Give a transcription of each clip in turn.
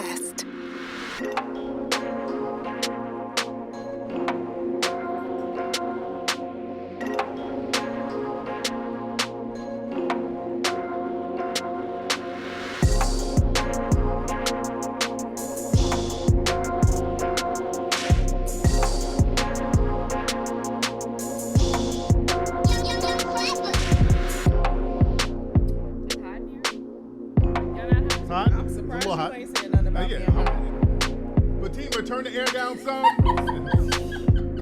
Podcast.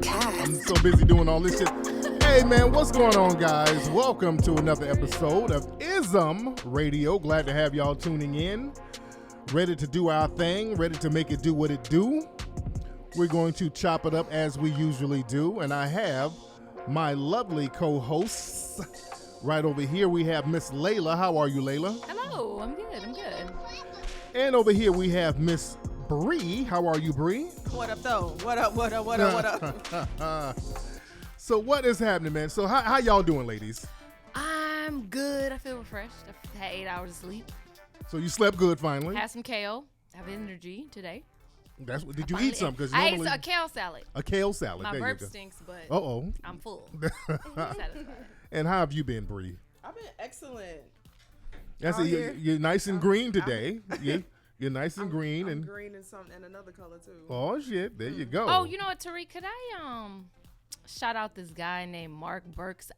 I'm so busy doing all this shit. Hey man, what's going on, guys? Welcome to another episode of IZM Radio. Glad to have y'all tuning in. Ready to do our thing, ready to make it do what it do. We're going to chop it up as we usually do, and I have my lovely co-hosts right over here. We have Miss Layla. How are you, Layla? Hello, I'm good. And over here we have Miss Bree. How are you, Bree? What up, though? What up? So what is happening, man? So how y'all doing, ladies? I'm good. I feel refreshed. I've had 8 hours of sleep. So you slept good finally? Had some kale. I have energy today. That's what. Did you eat some? I ate a kale salad. A kale salad. My there burp you go. stinks, but I'm full. Satisfied. And how have you been, Bree? I've been excellent. That's it. You're nice and green today. You're nice and green. I'm and green and another color too. Oh shit! There you go. Oh, you know what, Tariq? Could I shout out this guy named Mark Burks?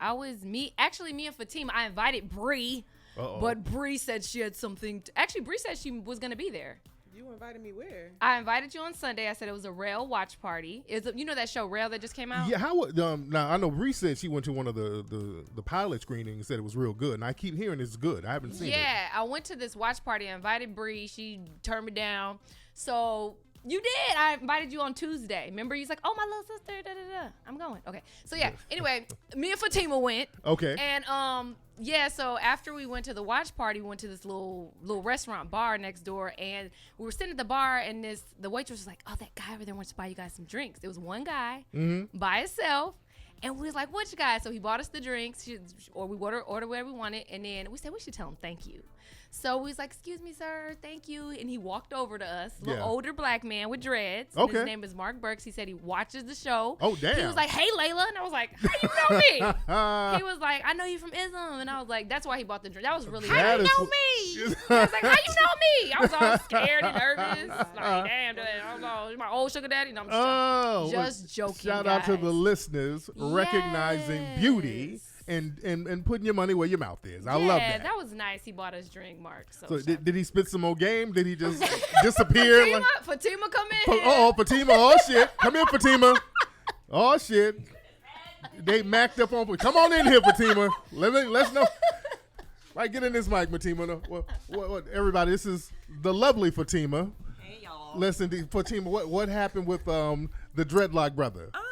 Me and Fatima. I invited Bree, but Bree said she had something. Actually, Bree said she was gonna be there. You invited me where? I invited you on Sunday. I said it was a Rail watch party. You know that show Rail that just came out? Yeah. How? Now I know Bree said she went to one of the pilot screenings and said it was real good, and I keep hearing it's good. I haven't seen it. Yeah, I went to this watch party. I invited Bree. She turned me down. So you did. I invited you on Tuesday. Remember? He's like, "Oh, my little sister. Da da da. I'm going." Okay. So yeah. Anyway, me and Fatima went. Okay. And yeah. So after we went to the watch party, we went to this little restaurant bar next door, and we were sitting at the bar, and the waitress was like, "Oh, that guy over there wants to buy you guys some drinks." It was one guy by himself. And we was like, "What you guys?" So he bought us the drinks, or we order whatever we wanted, and then we said we should tell him thank you. So we was like, "Excuse me, sir, thank you." And he walked over to us, a little older black man with dreads. And his name is Mark Burks. He said he watches the show. Oh, damn. He was like, "Hey, Layla," and I was like, "How you know me?" He was like, "I know you from IZM," and I was like, "That's why he bought the drink." That was really how you know me. I was like, "How you know me?" I was all scared and nervous. Like, damn, I don't know, my old sugar daddy. No, I'm just joking. Shout out to the listeners recognizing beauty. And putting your money where your mouth is. I love that. Yeah, that was nice. He bought us drink, Mark. So did he spit some more game? Did he just disappear? Fatima, come in. Fatima. Oh, shit. Come in, Fatima. Oh, shit. They macked up on. Come on in here, Fatima. Let's know. Right, get in this mic, Fatima. What, everybody, this is the lovely Fatima. Hey, y'all. Listen, Fatima, what happened with the dreadlock brother? Nothing.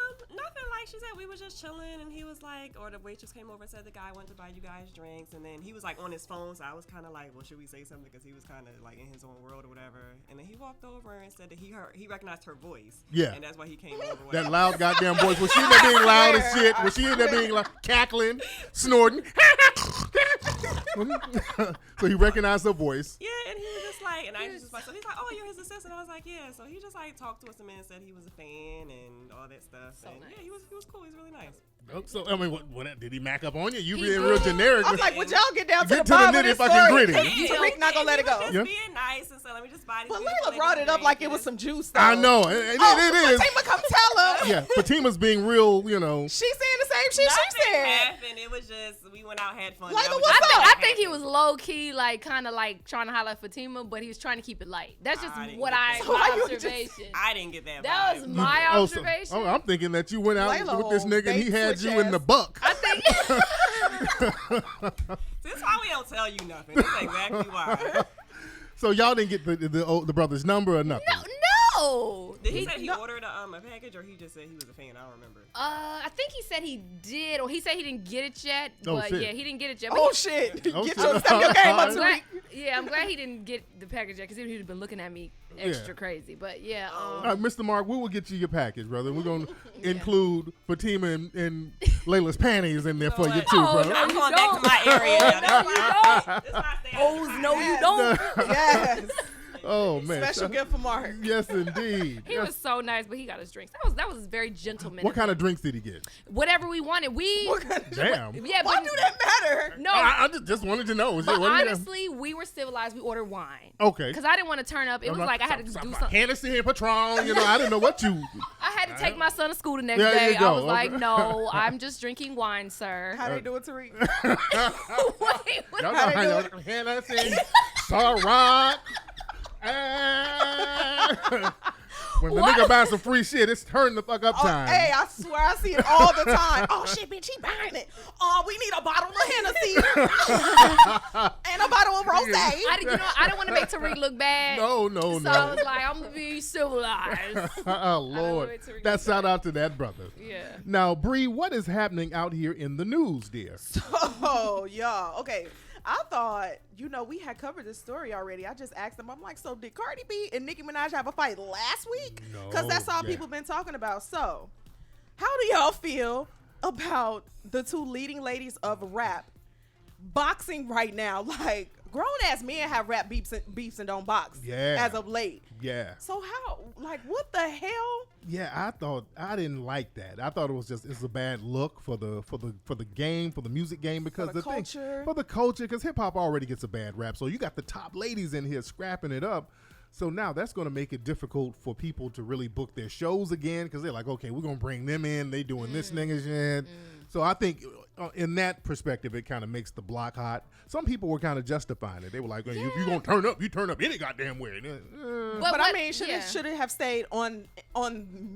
Like she said, we were just chilling, and he was like, or the waitress came over and said the guy wanted to buy you guys drinks, and then he was like on his phone, so I was kind of like, well, should we say something, because he was kind of like in his own world or whatever. And then he walked over and said that he recognized her voice. Yeah. And that's why he came over. That loud goddamn voice. Was she in there being loud as shit? Was she in there being like cackling, snorting? So he recognized her voice. Yeah, and he was just like, and I just like, so he's like, oh, you're his assistant. I was like, yeah. So he just like talked to us a minute, said he was a fan and all that stuff. So and nice. Yeah, he was cool. He's really nice. So I mean, what did he mack up on you? You being real generic. I was like, would y'all get down to Get the to bottom the of nitty this fucking story? gritty. Tariq not gonna let it go. Just being nice and so let me just buy these. But Layla brought it up like it was some juice. Though. I know, it is. Fatima, come tell her. Yeah, Fatima's being real, you know. She's saying the same shit she said. Happened. It was just we went out, had fun. Layla, That was what's just up? I think he was low key, like kind of like trying to highlight Fatima, but he was trying to keep it light. That's just I didn't what get my that. observation. I didn't get that. That was my observation. I'm thinking that you went out Layla with this nigga and he had you in the buck. I think. This is why we don't tell you nothing. That's exactly why. So y'all didn't get the brother's number or nothing? No. Did he say he ordered a package, or he just said he was a fan? I don't remember. I think he said he did, or he said he didn't get it yet. Oh, But shit. yeah, he didn't get it yet. Oh shit! Oh, Get shit. your step your game up, I'm Tariq. glad, I'm glad he didn't get the package yet, because he would have been looking at me extra crazy. But yeah. All right, Mr. Mark, we will get you your package, brother. We're going to include Fatima and Layla's panties in there for you, too, Oh, brother. no, I'm you going don't. back to my area. No, you don't. This is my Oh, no, you don't. Yes. Oh man, Special gift for Mark. Yes, indeed. He was so nice, but he got his drinks. That was very gentleman. What kind of drinks did he get? Whatever we wanted. Damn. Yeah, Why but do that matter? no. I just wanted to know. But honestly, we were civilized. We ordered wine. Okay. Because I didn't want to turn up. It was like I had to do something. Hennessy and Patron. You know, I didn't know what you. I had to take my son to school the next There you day. go. I was like, Okay. no, I'm just drinking wine, sir. How they do it, Tariq? Wait, what? Y'all know Hennessy, Ciroc. When the nigga buys some free shit, it's turn the fuck up time. Hey, I swear I see it all the time. Oh shit, bitch, she buying it. Oh, we need a bottle of Hennessy and a bottle of rosé. I didn't want to make Tariq look bad. No. So I was like, I'm gonna be civilized. Oh Lord, wait till we that get shout out to that brother. Yeah. Now, Bree, what is happening out here in the news, dear? Oh, y'all. Okay. I thought, we had covered this story already. I just asked them. I'm like, so did Cardi B and Nicki Minaj have a fight last week? No, Because that's all people been talking about. So, how do y'all feel about the two leading ladies of rap boxing right now? Like, grown-ass men have rap beefs and don't box as of late. Yeah. So how, what the hell? Yeah, I didn't like that. I thought it's a bad look for the game, for the music game, because For the culture. for the culture, because hip hop already gets a bad rap. So you got the top ladies in here scrapping it up. So now that's going to make it difficult for people to really book their shows again, because they're like, okay, we're going to bring them in. They doing this nigga shit. So I think in that perspective, it kind of makes the block hot. Some people were kind of justifying it. They were like, if you're going to turn up, you turn up any goddamn way. But I mean, should it have stayed on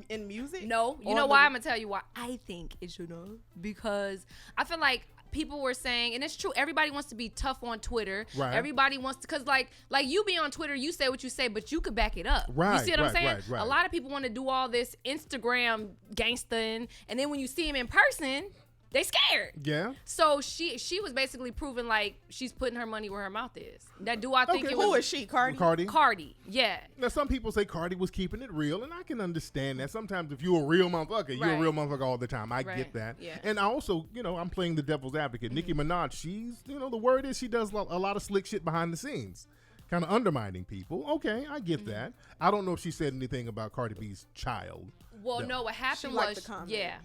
in music? No. You know why? I'm going to tell you why I think it should have. Because I feel like people were saying, and it's true, everybody wants to be tough on Twitter. Right. Everybody wants to, because like you be on Twitter, you say what you say, but you could back it up. Right, You see what I'm saying? right. A lot of people want to do all this Instagram gangsta, and then when you see them in person, they scared. Yeah. So she was basically proving like she's putting her money where her mouth is. That do I think Okay. it was Who is she, Cardi? Cardi, yeah. Now, some people say Cardi was keeping it real, and I can understand that. Sometimes if you're a real motherfucker, you're a Right. real motherfucker all the time. I Right. get that. Yeah. And I also, I'm playing the devil's advocate. Nicki Minaj, she's, the word is she does a lot of slick shit behind the scenes, kind of undermining people. Okay, I get that. I don't know if she said anything about Cardi B's child. Well, no, what happened liked was, the comment. yeah.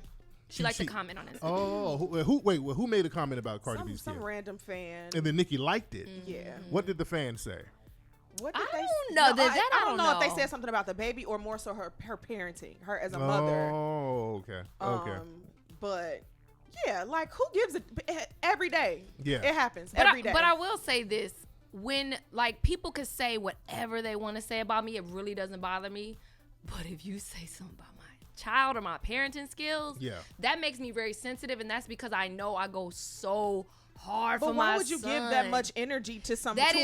She liked to comment on it. Oh, who made a comment about Cardi B's Some kid? random fan. And then Nicki liked it. Yeah. What did the fans say? What did I they don't know. That I don't know if they know. said something about the baby or more so her parenting, her as a mother. Oh, okay. But yeah, who gives it every day? Yeah. It happens But every day. But I will say this. When, people could say whatever they want to say about me, it really doesn't bother me. But if you say something about my child or my parenting skills, that makes me very sensitive, and that's because I know I go so hard for my son. But why would you give that much energy to a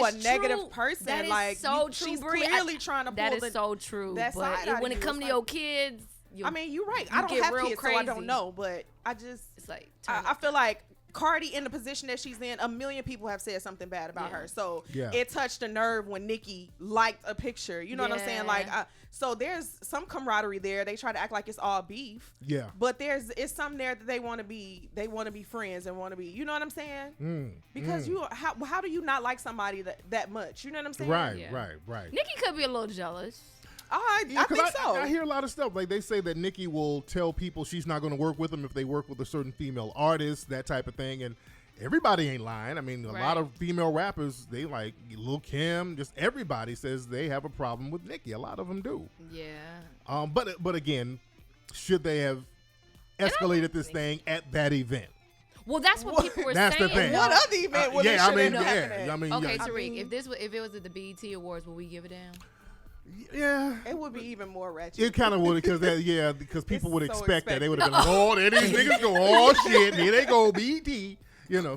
is negative true. person? That is so true, She's Bree. clearly trying to pull that is so true. that but side out when of it you, comes to it's your like- kids, I mean, you're right. you I don't get have real kids, so I don't crazy. know. But I just, it's like I feel like Cardi, in the position that she's in, a million people have said something bad about her. So it touched a nerve when Nicki liked a picture. You know what I'm saying? So there's some camaraderie there. They try to act like it's all beef. Yeah. But it's some there that they want to be friends and want to be. You know what I'm saying? Because how do you not like somebody that much? You know what I'm saying? Right. Yeah. Nicki could be a little jealous. I think so. I hear a lot of stuff. Like, they say that Nicki will tell people she's not going to work with them if they work with a certain female artist, that type of thing. And everybody ain't lying. I mean, a lot of female rappers, they like Lil' Kim, just everybody says they have a problem with Nicki. A lot of them do. Yeah. But again, should they have escalated this thing at that event? Well, that's what people were That's saying. the thing. What other event would it should have happened? I mean, Okay, yeah. Tariq, if it was at the BET Awards, would we give it down? Yeah. It would be even more ratchet. It kind of would, because people would so expect that. They would have been like, oh, there these niggas go, oh, shit, here they go, BT.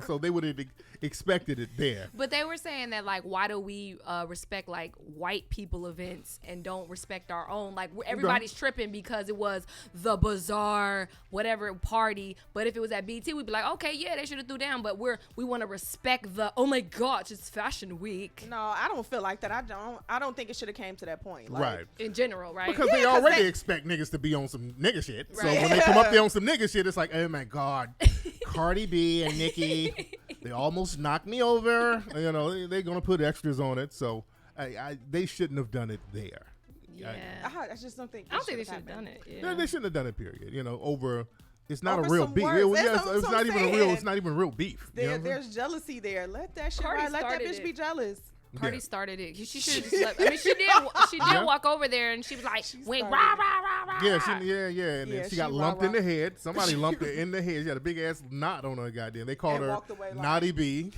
So they would have expected it there. But they were saying that, why do we respect, white people events and don't respect our own? Everybody's tripping because it was the bizarre, whatever party. But if it was at BT, we'd be like, okay, yeah, they should have threw down. But we want to respect the, oh my gosh, it's Fashion Week. No, I don't feel like that. I don't think it should have came to that point. Right. In general, right? Because they already expect niggas to be on some nigga shit. Right. So when they come up there on some nigga shit, it's like, oh my God, Cardi B and Nicki, they almost knocked me over. They're going to put extras on it. So they shouldn't have done it there. Yeah. I just don't think. I don't think they should have happened. done it. Yeah. They shouldn't have done it. Period. You know, over. It's not Over a real some beef. words. It's not even a real. saying. It's not even real beef. You know what I'm saying? There's jealousy there. Let that shit Cardi ride. Let that started bitch it. be jealous. Cardi Yeah. started it. She should have just left. I mean, she did Yeah. walk over there and she was like, went started rah it. rah rah rah. Yeah, rah. and Yeah, then she she got lumped in rah-rah. the head. Somebody lumped her in the head. She had a big ass knot on her goddamn. They called And her walked away like- Naughty B.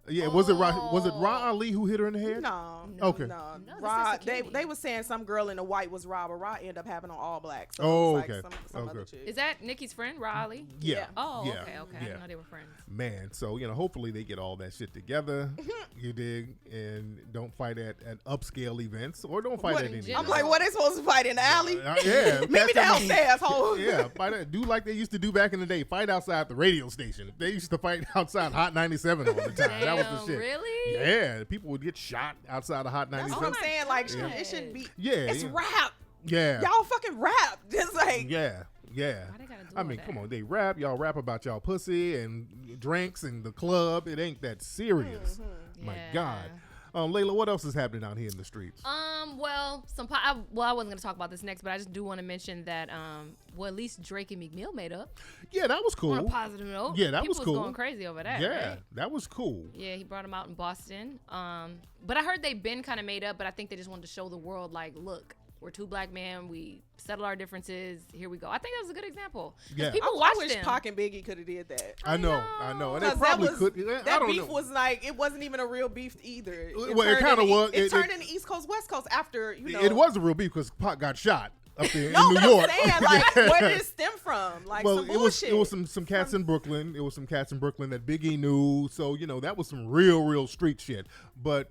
Yeah, was it Ra Ali who hit her in the head? No. Okay. No. No, Ra, this is they were saying some girl in the white was Ra, but Ra ended up having on all black. So Oh, it was okay. like some other Okay. chick. Is that Nikki's friend, Raleigh? Yeah. Oh, yeah. okay. I Yeah. didn't know they were friends. Man, so hopefully they get all that shit together. You dig, and don't fight at upscale events, or don't fight What- at any. I'm like, what they supposed to fight in the alley? Yeah, Maybe downstairs, ho. Yeah, do like they used to do back in the day. Fight outside the radio station. They used to fight outside Hot 97 all the time. That was the Damn, shit. really? Yeah, people would get shot outside of Hot That's 97. what I'm saying. Like, Yeah. it shouldn't be. Yeah, It's yeah. rap. Yeah. Y'all fucking rap. Just like. Yeah. Yeah. Why they gotta do I all mean, that? come on, they rap. Y'all rap about y'all pussy and drinks and the club. It ain't that serious. My Yeah. God. Layla, what else is happening out here in the streets? Well, I wasn't gonna talk about this next, but I just do want to mention that, at least Drake and Meek Mill made up Yeah, that was cool. on a positive note. Yeah, that People was cool. going crazy over that. Yeah, right? that was cool. Yeah, he brought him out in Boston. But I heard they've been kind of made up, but I think they just wanted to show the world, like, look, we're two black men. We settle our differences. Here we go. I think that was a good example. 'Cause Yeah. people I watched wish them. Pac and Biggie could have did that. I know. And they 'Cause probably that was, could. I That don't beef know. was like, it wasn't even a real beef either. Well, it turned kinda into- was. It It- turned into East Coast, West Coast after, It was a real beef because Pac got shot up there No, in New but York. I'm saying, like, where did it stem from? Like, Well, some it bullshit. was some cats in Brooklyn. It was some cats in Brooklyn that Biggie knew. So that was some real street shit. But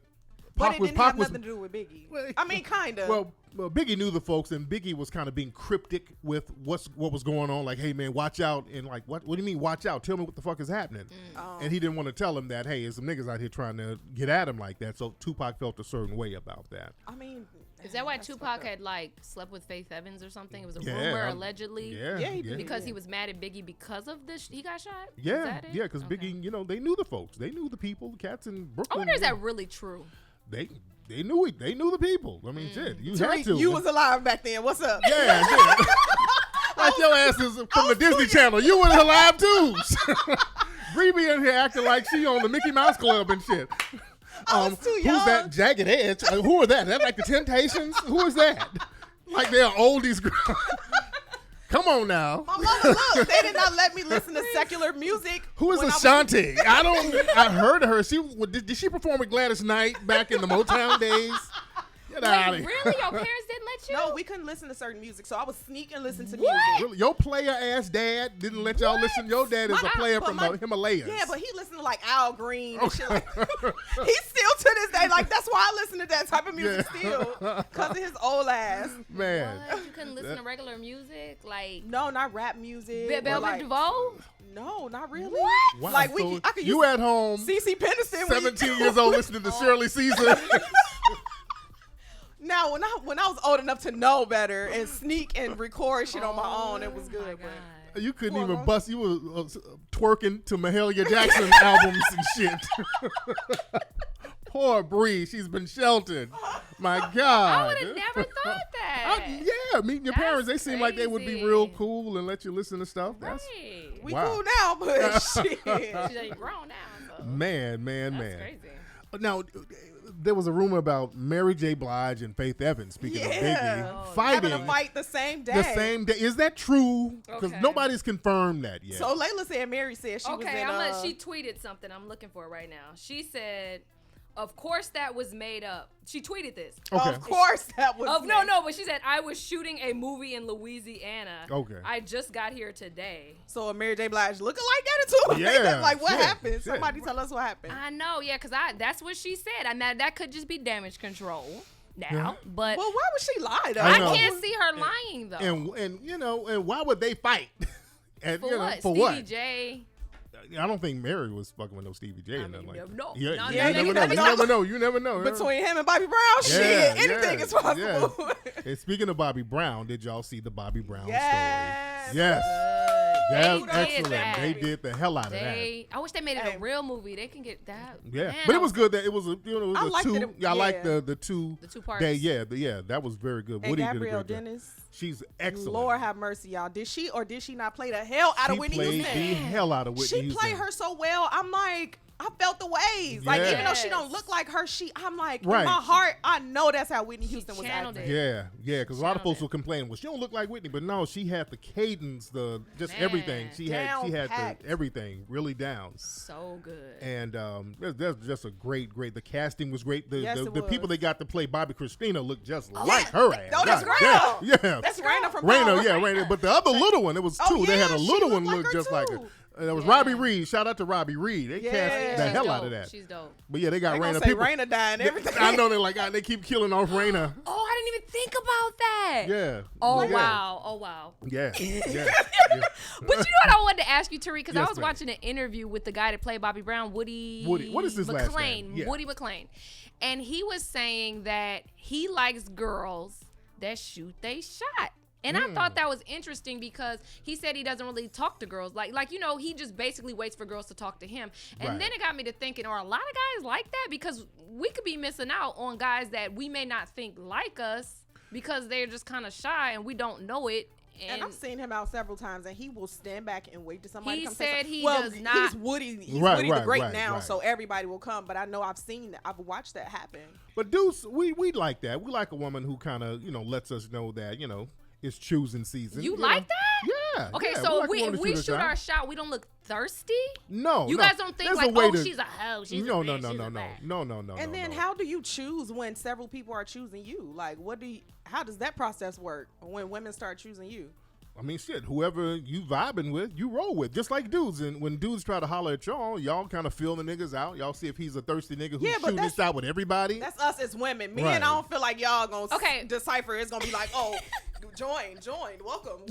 But Pac it was didn't Pac have was nothing to do with Biggie. Well, I mean, kind of. well, Biggie knew the folks, and Biggie was kind of being cryptic with what was going on. Like, hey man, watch out, and like, what do you mean watch out? Tell me what the fuck is happening. And he didn't want to tell him that, hey, there's some niggas out here trying to get at him like that. So Tupac felt a certain way about that. I mean, Is that why that's Tupac fucked up. had like slept with Faith Evans or something? It was a Yeah, rumor I'm- allegedly. Yeah, Yeah, he did. Because he was mad at Biggie because of this. He got shot. Is yeah, that it? yeah. Because Okay. Biggie, they knew the folks, they knew the people, the cats in I Brooklyn. wonder is that really true? They knew it. They knew the people. I mean, shit, you had Tariq, to. you was alive back then. What's up? Yeah, yeah. Like your ass is from the Disney Channel. You was alive too. Bree be in here acting like she on the Mickey Mouse Club and shit. I was too Who's young. that Jagged Edge? Who are that? Is that like the Temptations? Who is that? Like they're oldies. Come on now. My mama, look, they did not let me listen to secular music. Who is when I was- Ashanti? I heard of her. Did she perform with Gladys Knight back in the Motown days? Get out of Wait, here. really? Your parents didn't let you? No, we couldn't listen to certain music, so I would sneak and listen to What? music. Really? Your player ass dad didn't let y'all listen. Your dad is My- a player but from my- the Himalayas. Yeah, but he listened to like Al Green and shit like He's still to this day, like, that's why I listen to that type of music Yeah. still. Because of his old ass. Man. What? You couldn't listen to regular music? Like No, not rap music. or Velvet like, DeVoe? No, not really. What? Wow. Like, So I could you use at home, CeCe Peniston. when you- 17 years old, listening to Shirley Caesar. Now, when I was old enough to know better and sneak and record shit on my own, it was Oh good. my but- God. You couldn't For a even long- bust. You were twerking to Mahalia Jackson albums and shit. Poor Bree, she's been sheltered. My God. I would have never thought that. Yeah, meeting your That's parents, they seem like they would be crazy. real cool and let you listen to stuff. That's Right. We Wow. cool now, but shit. She's like, grown now. So. man. That's crazy. Now, there was a rumor about Mary J. Blige and Faith Evans, speaking of Yeah. Biggie, Oh, fighting Having a fight the same day. the same day. Is that true? Because Okay. nobody's confirmed that yet. So Layla said Mary said she was Okay, in she tweeted something. I'm looking for it right now. She said, "Of course that was made up." She tweeted this. Okay. Of course that was But she said, "I was shooting a movie in Louisiana. Okay. I just got here today." So a Mary J. Blige looking like that too. Yeah, like what shit, happened? shit. Somebody tell us what happened. I know, yeah, because that's what she said, and that could just be damage control now. But Well, why would she lie though? I I know. can't see her lying though. and why would they fight? And, for what? For Stevie what? J. I don't think Mary was fucking with no Stevie J or I nothing mean, like that. no. Yeah, No, you no, never you know. never You know. never know. You never know. Between him and Bobby Brown, Yeah, shit, anything yeah, is possible. And speaking of Bobby Brown, did y'all see the Bobby Brown Yes. story? Yes. That's did excellent. that. They did the hell out of that. I wish they made it Hey. a real movie. They can get that. Yeah, Man, but I it was good that it was a I a liked two. it. I like Yeah. the two. The two parts. That was very good. And Woody Gabrielle did a great job. Dennis. She's excellent. Lord have mercy, y'all. Did she or did she not play the hell out she of Whitney played Houston? the hell out of Whitney She Houston. played her so well. I'm like, I felt the waves. Like, Yeah. even though she don't look like her, I'm like, Right. in my heart, I know that's how Whitney Houston was channeled acting. it. Yeah, because a lot of Channeled folks were complaining. Well, she don't look like Whitney, but no, she had the cadence, the everything. She had Down-packed. everything really down. So good. And that's just a great. The casting was great. Yes, The it people was. they got to play Bobby Christina looked just like her ass. No, that's God girl. damn. Yeah, That's Raina from Raina, Power. yeah, Raina. But the other little one, it was two. Oh, They had a yeah, she little one looked like look her just like her. too. And it was Yeah. Robbie Reed. Shout out to Robbie Reed. They Yeah. cast the She's hell dope. out of that. She's dope. But yeah, they got They gonna Raina. say People, Raina dying everything. I know they're like, God, they keep killing off Raina. Oh, I didn't even think about that. Yeah. Oh yeah. wow. Oh wow. Yeah. Yeah. But you know what I wanted to ask you, Tariq, because I Yes, was ma'am. watching an interview with the guy that played Bobby Brown, Woody. What is his last McClain, name? Yeah. Woody McClain, and he was saying that he likes girls that shoot they shot. And I thought that was interesting because he said he doesn't really talk to girls. Like he just basically waits for girls to talk to him. And Right. then it got me to thinking, are a lot of guys like that? Because we could be missing out on guys that we may not think like us because they're just kind of shy and we don't know it. And I've seen him out several times, and he will stand back and wait to somebody He come say said something. he well, does He's not- Woody. He's Right, Woody the right, Great right, now, right. so everybody will come. But I know I've watched that happen. But dudes, we like that. We like a woman who kind of lets us know that it's choosing season. You know? like that? Yeah. Okay, yeah, so like a if woman to we her shoot shot. our shot, we don't look thirsty? No, You no. guys don't think There's like, a way oh, to- she's a hoe, she's no, a no, bitch, no, she's no, a no, that. no. And then how do you choose when several people are choosing you? Like, how does that process work when women start choosing you? I mean, shit. Whoever you vibing with, you roll with. Just like dudes. And when dudes try to holler at y'all kind of feel the niggas out. Y'all see if he's a thirsty nigga who's Yeah, but shooting this out with everybody. That's us as women. Men, Right. I don't feel like y'all gonna Okay. decipher. It's gonna be like, oh, join, welcome.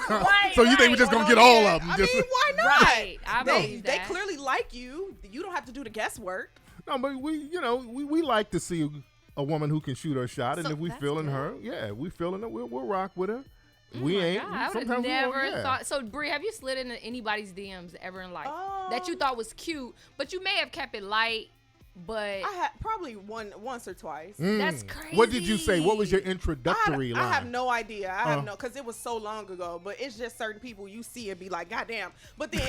Right, So you think we just gonna get all of them? I Just- mean, why not? Right, I They believe that. clearly like you. You don't have to do the guesswork. No, but we like to see a woman who can shoot her shot, and So if we that's feeling good. her, yeah, we feeling her, we'll rock with her. Oh We my ain't. God, I would have sometimes we won't, never yeah. thought. So, Bree, have you slid into anybody's DMs ever in life that you thought was cute, but you may have kept it light, but I had probably once or twice. that's crazy. What did you say? What was your introductory line? I have no idea. I have no, because it was so long ago. But it's just certain people you see and be like, God damn. But then,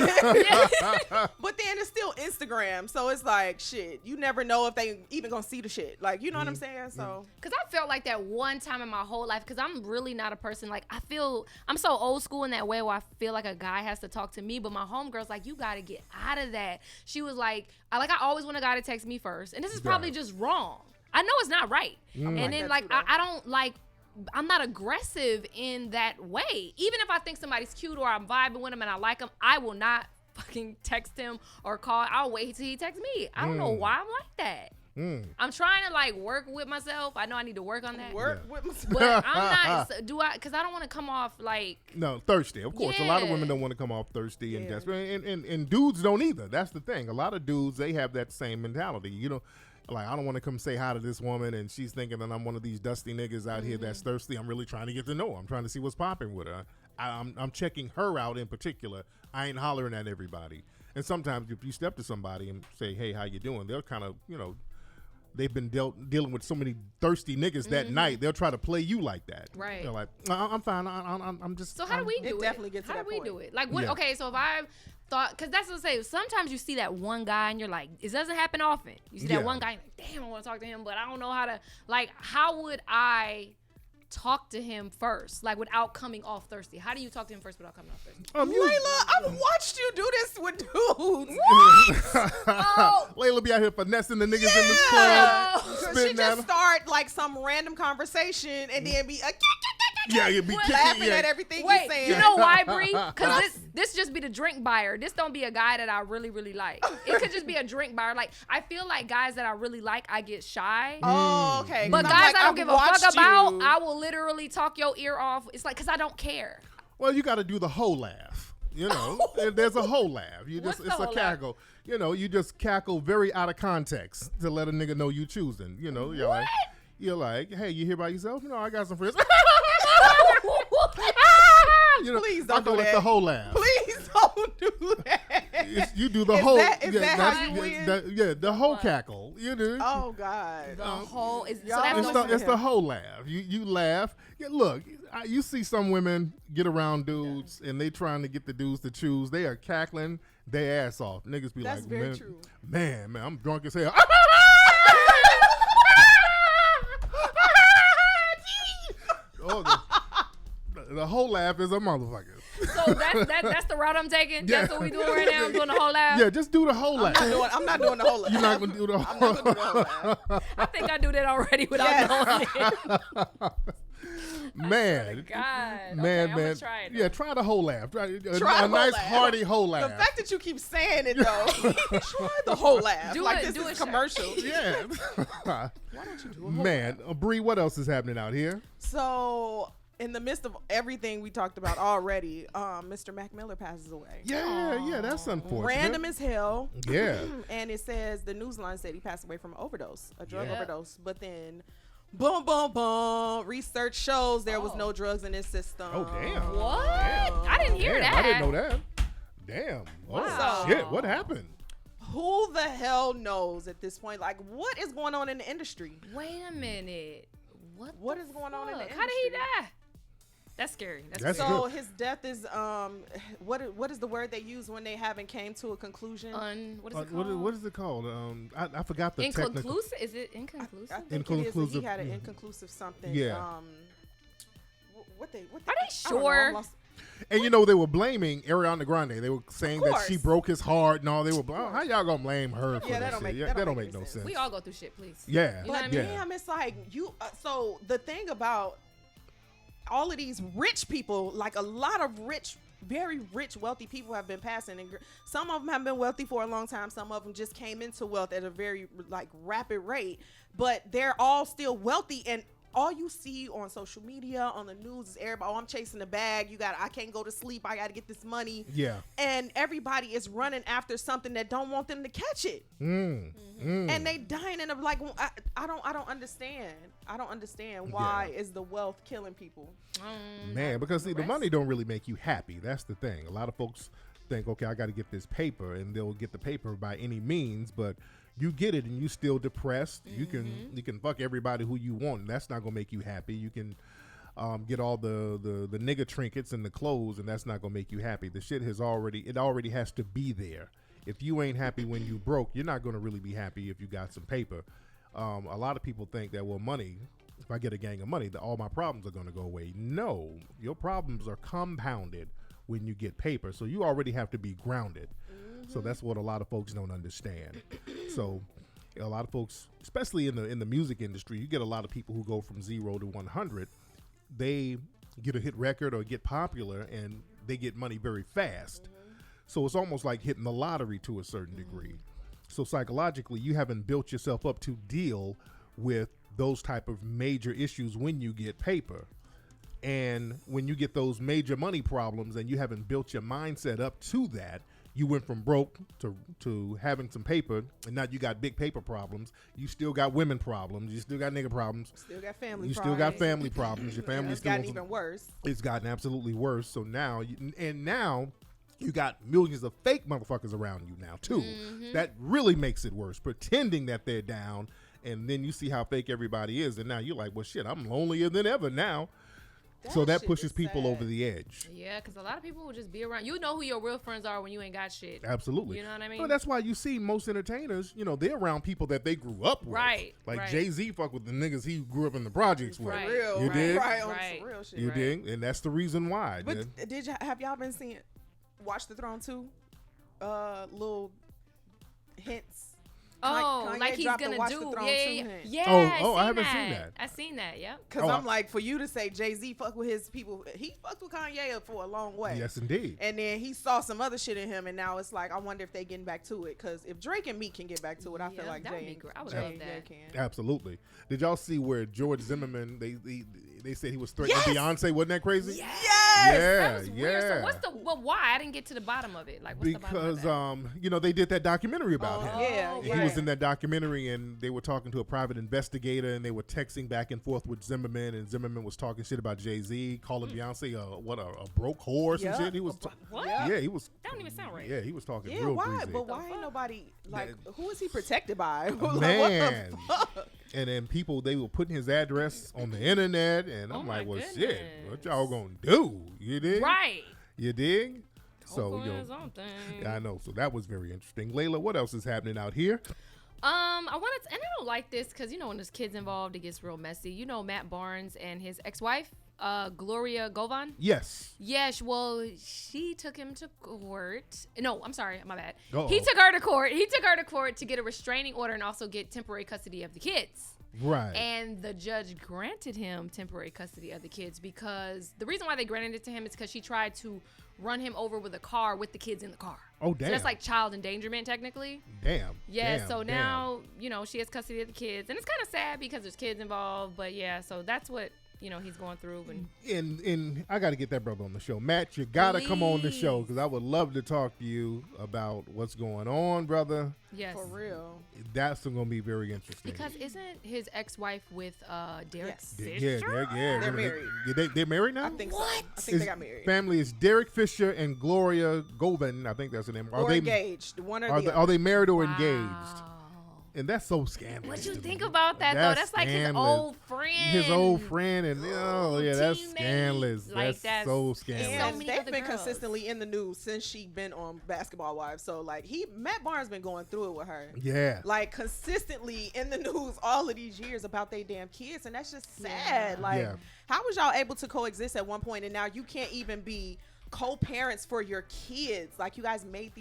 but then it's still Instagram, so it's like shit. You never know if they even gonna see the shit. Like, you know what I'm saying? So Because I felt like that one time in my whole life, because I'm really not a person, like, I'm so old school in that way where I feel like a guy has to talk to me, but my homegirl's like, you got to get out of that. She was like, I always want a guy to text me first. And this is probably just wrong. I know it's not right. And like then, that like, too, though. I don't, like, I'm not aggressive in that way. Even if I think somebody's cute or I'm vibing with him and I like him, I will not fucking text him or call. I'll wait till he texts me. I don't know why I'm like that. I'm trying to like work with myself. I know I need to work on that. work with myself. But I'm not. Because I don't want to come off like. No, thirsty. Of course, a lot of Yeah. women don't want to come off thirsty and Yeah. desperate, and dudes don't either. That's the thing. A lot of dudes, they have that same mentality. Like, I don't want to come say hi to this woman, and she's thinking that I'm one of these dusty niggas out here that's thirsty. I'm really trying to get to know her. I'm trying to see what's popping with her. I'm checking her out in particular. I ain't hollering at everybody. And sometimes if you step to somebody and say, hey, how you doing? They'll kind of, they've been dealing with so many thirsty niggas that night. They'll try to play you like that. Right. They're like, I'm fine. I'm just. So how do we do it? definitely gets to How that do we point. do it? Like, what? Yeah. Okay, so if I thought, because that's what I say. Sometimes you see that one guy and you're like, it doesn't happen often. You see Yeah. that one guy, and you're like, damn, I want to talk to him, but I don't know how to. Like, how would I talk to him first, like without coming off thirsty? How do you talk to him first without coming off thirsty? Layla, I've watched you do this with dudes. Layla be out here finessing the niggas in this club, She spitting at just them. start like some random conversation and then be Yeah, you be kicking. laughing Yeah. at everything Wait, you saying. you know why, Bree? Because this just be the drink buyer. This don't be a guy that I really, really like. It could just be a drink buyer. Like, I feel like guys that I really like, I get shy. Oh, okay. But 'Cause I'm guys like, I don't I've give a fuck watched about, you. I will literally talk your ear off. It's like, because I don't care. Well, you got to do the whole laugh. There's a whole laugh. What's the It's a whole laugh? cackle. You just cackle very out of context to let a nigga know you choosing. You're like, hey, you here by yourself? No, I got some friends. Please I don't go do with that. the whole laugh. Please don't do that. You do the Is whole. that how you win? The whole cackle. You do. Oh God. The whole is y'all so that's don't It's the whole laugh. You laugh. Yeah, look, you see some women get around dudes and they trying to get the dudes to choose. They are cackling their ass off. Niggas be That's like, very man, true. man, I'm drunk as hell. Oh, the whole laugh is a motherfucker. So that's the route I'm taking. Yeah. That's what we doing right now. I'm doing the whole laugh. Yeah, just do the whole laugh. I'm not doing the whole laugh. You're not gonna do the whole. I'm not gonna do the whole laugh. I think I do that already without knowing it. Man, God, man, okay, I'm man. gonna try it. Yeah, try the whole laugh. Try Try a the whole nice laugh. hearty whole The laugh. fact that you keep saying it though, try the whole laugh. Do like it, this do is it, commercial. Yeah. Why don't you do a whole Man, Bree, what else is happening out here? So, in the midst of everything we talked about already, Mr. Mac Miller passes away. Yeah, that's unfortunate. Random as hell. Yeah. And it says the Newsline said he passed away from an overdose, a drug Yeah. overdose. But then, boom, boom, boom. Research shows there was no drugs in his system. Oh, damn. What? I didn't hear Damn, that. I didn't know that. Damn. Oh, Wow. shit. What happened? Who the hell knows at this point? Like, what is going on in the industry? Wait a minute. What is going on in the Fuck? How did he industry? die? That's scary. That's So good. his death is what is the word they use when they haven't came to a conclusion? What is it called? What is it called? I forgot the technical. Inconclusive? Is it I inconclusive? think it is. Inconclusive, He had an mhm. inconclusive something. Yeah. What they? Are they I don't know, sure? I'm lost. And they were blaming Ariana Grande. They were saying that she course. broke his heart and all. They were, how y'all gonna blame her for Yeah, this that don't shit? make- That that don't don't make no make sense. We all go through shit, please. Yeah, You know what I But mean? yeah. damn, it's like you. So the thing about all of these rich people, like a lot of rich, very rich, wealthy people have been passing, and some of them have been wealthy for a long time. Some of them just came into wealth at a very like rapid rate, but they're all still wealthy. And all you see on social media, on the news, is everybody, oh, I'm chasing the bag. I can't go to sleep. I got to get this money. Yeah. And everybody is running after something that don't want them to catch it. Mm. And they dying in a like I don't understand. I don't understand why is the wealth killing people. Man, because see, the rest. money don't really make you happy. That's the thing. A lot of folks think, okay, I got to get this paper, and they'll get the paper by any means, but you get it and you still depressed. You can fuck everybody who you want, and that's not gonna make you happy. You can get all the nigga trinkets and the clothes, and that's not gonna make you happy. The shit already has to be there. If you ain't happy when you broke, you're not gonna really be happy if you got some paper. A lot of people think that, well, money, if I get a gang of money, that all my problems are gonna go away. No, your problems are compounded when you get paper. So you already have to be grounded. So that's what a lot of folks don't understand. So a lot of folks, especially in the music industry, you get a lot of people who go from 0 to 100. They get a hit record or get popular, and they get money very fast. So it's almost like hitting the lottery to a certain degree. So psychologically, you haven't built yourself up to deal with those type of major issues when you get paper. And when you get those major money problems and you haven't built your mindset up to that, you went from broke to having some paper, and now you got big paper problems. You still got women problems. You still got nigga problems. Still got family. You still got family problems. Your family's It's still gotten even worse. It's gotten absolutely worse. So now, now you got millions of fake motherfuckers around you now too. That really makes it worse. Pretending that they're down, and then you see how fake everybody is, and now you're like, well, shit, I'm lonelier than ever now. So that shit pushes is people sad. over the edge. Yeah, because a lot of people will just be around. You know who your real friends are when you ain't got shit. Absolutely. You know what I mean? Well, that's why you see most entertainers, they're around people that they grew up with. Right, Like right. Jay-Z fuck with the niggas he grew up in the projects with. Right. Real, You right, did? right, on Right. some real shit. You Right. did? And that's the reason why. But man. have y'all been seeing Watch the Throne 2? Little hints. Oh, Kanye like he's dropped the gonna Watch do. the Throne Yeah, 2 yeah, hint. yeah. Oh, I haven't seen that. I seen that. Yep. Because Oh, I'm like, for you to say Jay-Z fuck with his people, he fucked with Kanye for a long way. Yes, indeed. And then he saw some other shit in him, and now it's like, I wonder if they getting back to it. Because if Drake and Meek can get back to it, I feel Yeah, like that'd Jay, be great. I would Jay love and that. Jay can. Absolutely. Did y'all see where George Zimmerman, they said he was threatening Yes! Beyonce? Wasn't that crazy? Yes! Yeah, Weird. yeah. So what's the why? I didn't get to the bottom of it. Like what's the bottom of Because that? they did that documentary about him. Yeah, He was in that documentary, and they were talking to a private investigator, and they were texting back and forth with Zimmerman, and Zimmerman was talking shit about Jay-Z, calling Beyonce a broke horse and shit. He was What? Yeah, he was. That don't even sound right. Yeah, he was talking Yeah, real why? greasy. But why ain't nobody like? Who is he protected by? Like, Man. what the fuck? And then they were putting his address on the internet, and I'm my like, well, goodness. shit, what y'all gonna do? You dig? Right. You dig? So, Hopefully his own thing. yeah, I know. So that was very interesting. Layla, what else is happening out here? I wanted to, and I don't like this because when there's kids involved, it gets real messy. Matt Barnes and his ex-wife, Gloria Govan. Yes. Yes, well, she took him to court. No, I'm sorry, my bad. Uh-oh. He took her to court. He took her to court to get a restraining order and also get temporary custody of the kids. Right. And the judge granted him temporary custody of the kids because the reason why they granted it to him is because she tried to run him over with a car with the kids in the car. Oh, damn. So that's like child endangerment technically. Damn. Yeah, damn, so damn. now, she has custody of the kids. And it's kind of sad because there's kids involved. But yeah, so that's what, he's going through. And I got to get that brother on the show. Matt, you got to come on the show because I would love to talk to you about what's going on, brother. Yes. For real. That's going to be very interesting. Because isn't his ex-wife with Derek's sister? Yeah, They're married. They're married now? I think so. I think His they got married. family is Derek Fisher and Gloria Govan. I think that's the name. Or engaged. One or the Are other. they married or Wow. engaged? And that's so scandalous. What you to think me. about that, though? That's like his scandalous. old friend. His old friend, and that's teammate. scandalous. Like, that's so that's- scandalous. so And many they've other been girls. consistently in the news since she been on Basketball Wives. So Matt Barnes been going through it with her. Yeah. Like consistently in the news all of these years about they damn kids, and that's just sad. Yeah. How was y'all able to coexist at one point, and now you can't even be co-parents for your kids? Like you guys made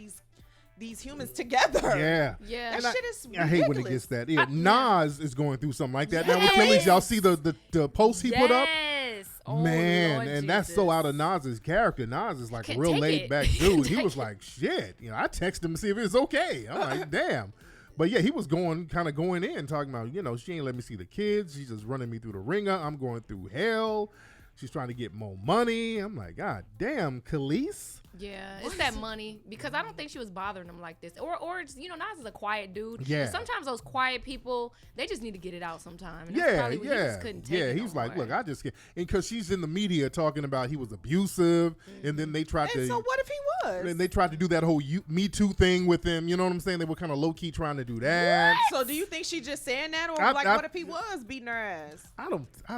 these humans together. Yeah. Yeah. That And shit is I hate when it ridiculous. gets that. Yeah, Nas is going through something like that now with Kelly's. Y'all see the post he put up? Yes. Oh, Man, Lord and that's so Jesus. out of Nas's character. Nas is like a Can't real take laid it. back dude. He Take was it. like, shit. I texted him to see if it's okay. I'm like, damn. But yeah, he was going in, talking about, she ain't let me see the kids. She's just running me through the ringer. I'm going through hell. She's trying to get more money. I'm like, God damn, Khalees. Yeah, it's that money because I don't think she was bothering him like this. Or just, Nas is a quiet dude. Yeah. And sometimes those quiet people, they just need to get it out sometime. And that's Yeah, probably what he yeah, just couldn't take yeah. it He's no like, more. look, I just can't. And because she's in the media talking about he was abusive, and then they tried And to. so what if he was? And they tried to do that whole Me Too thing with him. You know what I'm saying? They were kind of low key trying to do that. So do you think she just saying that, or I- what if he was beating her ass? I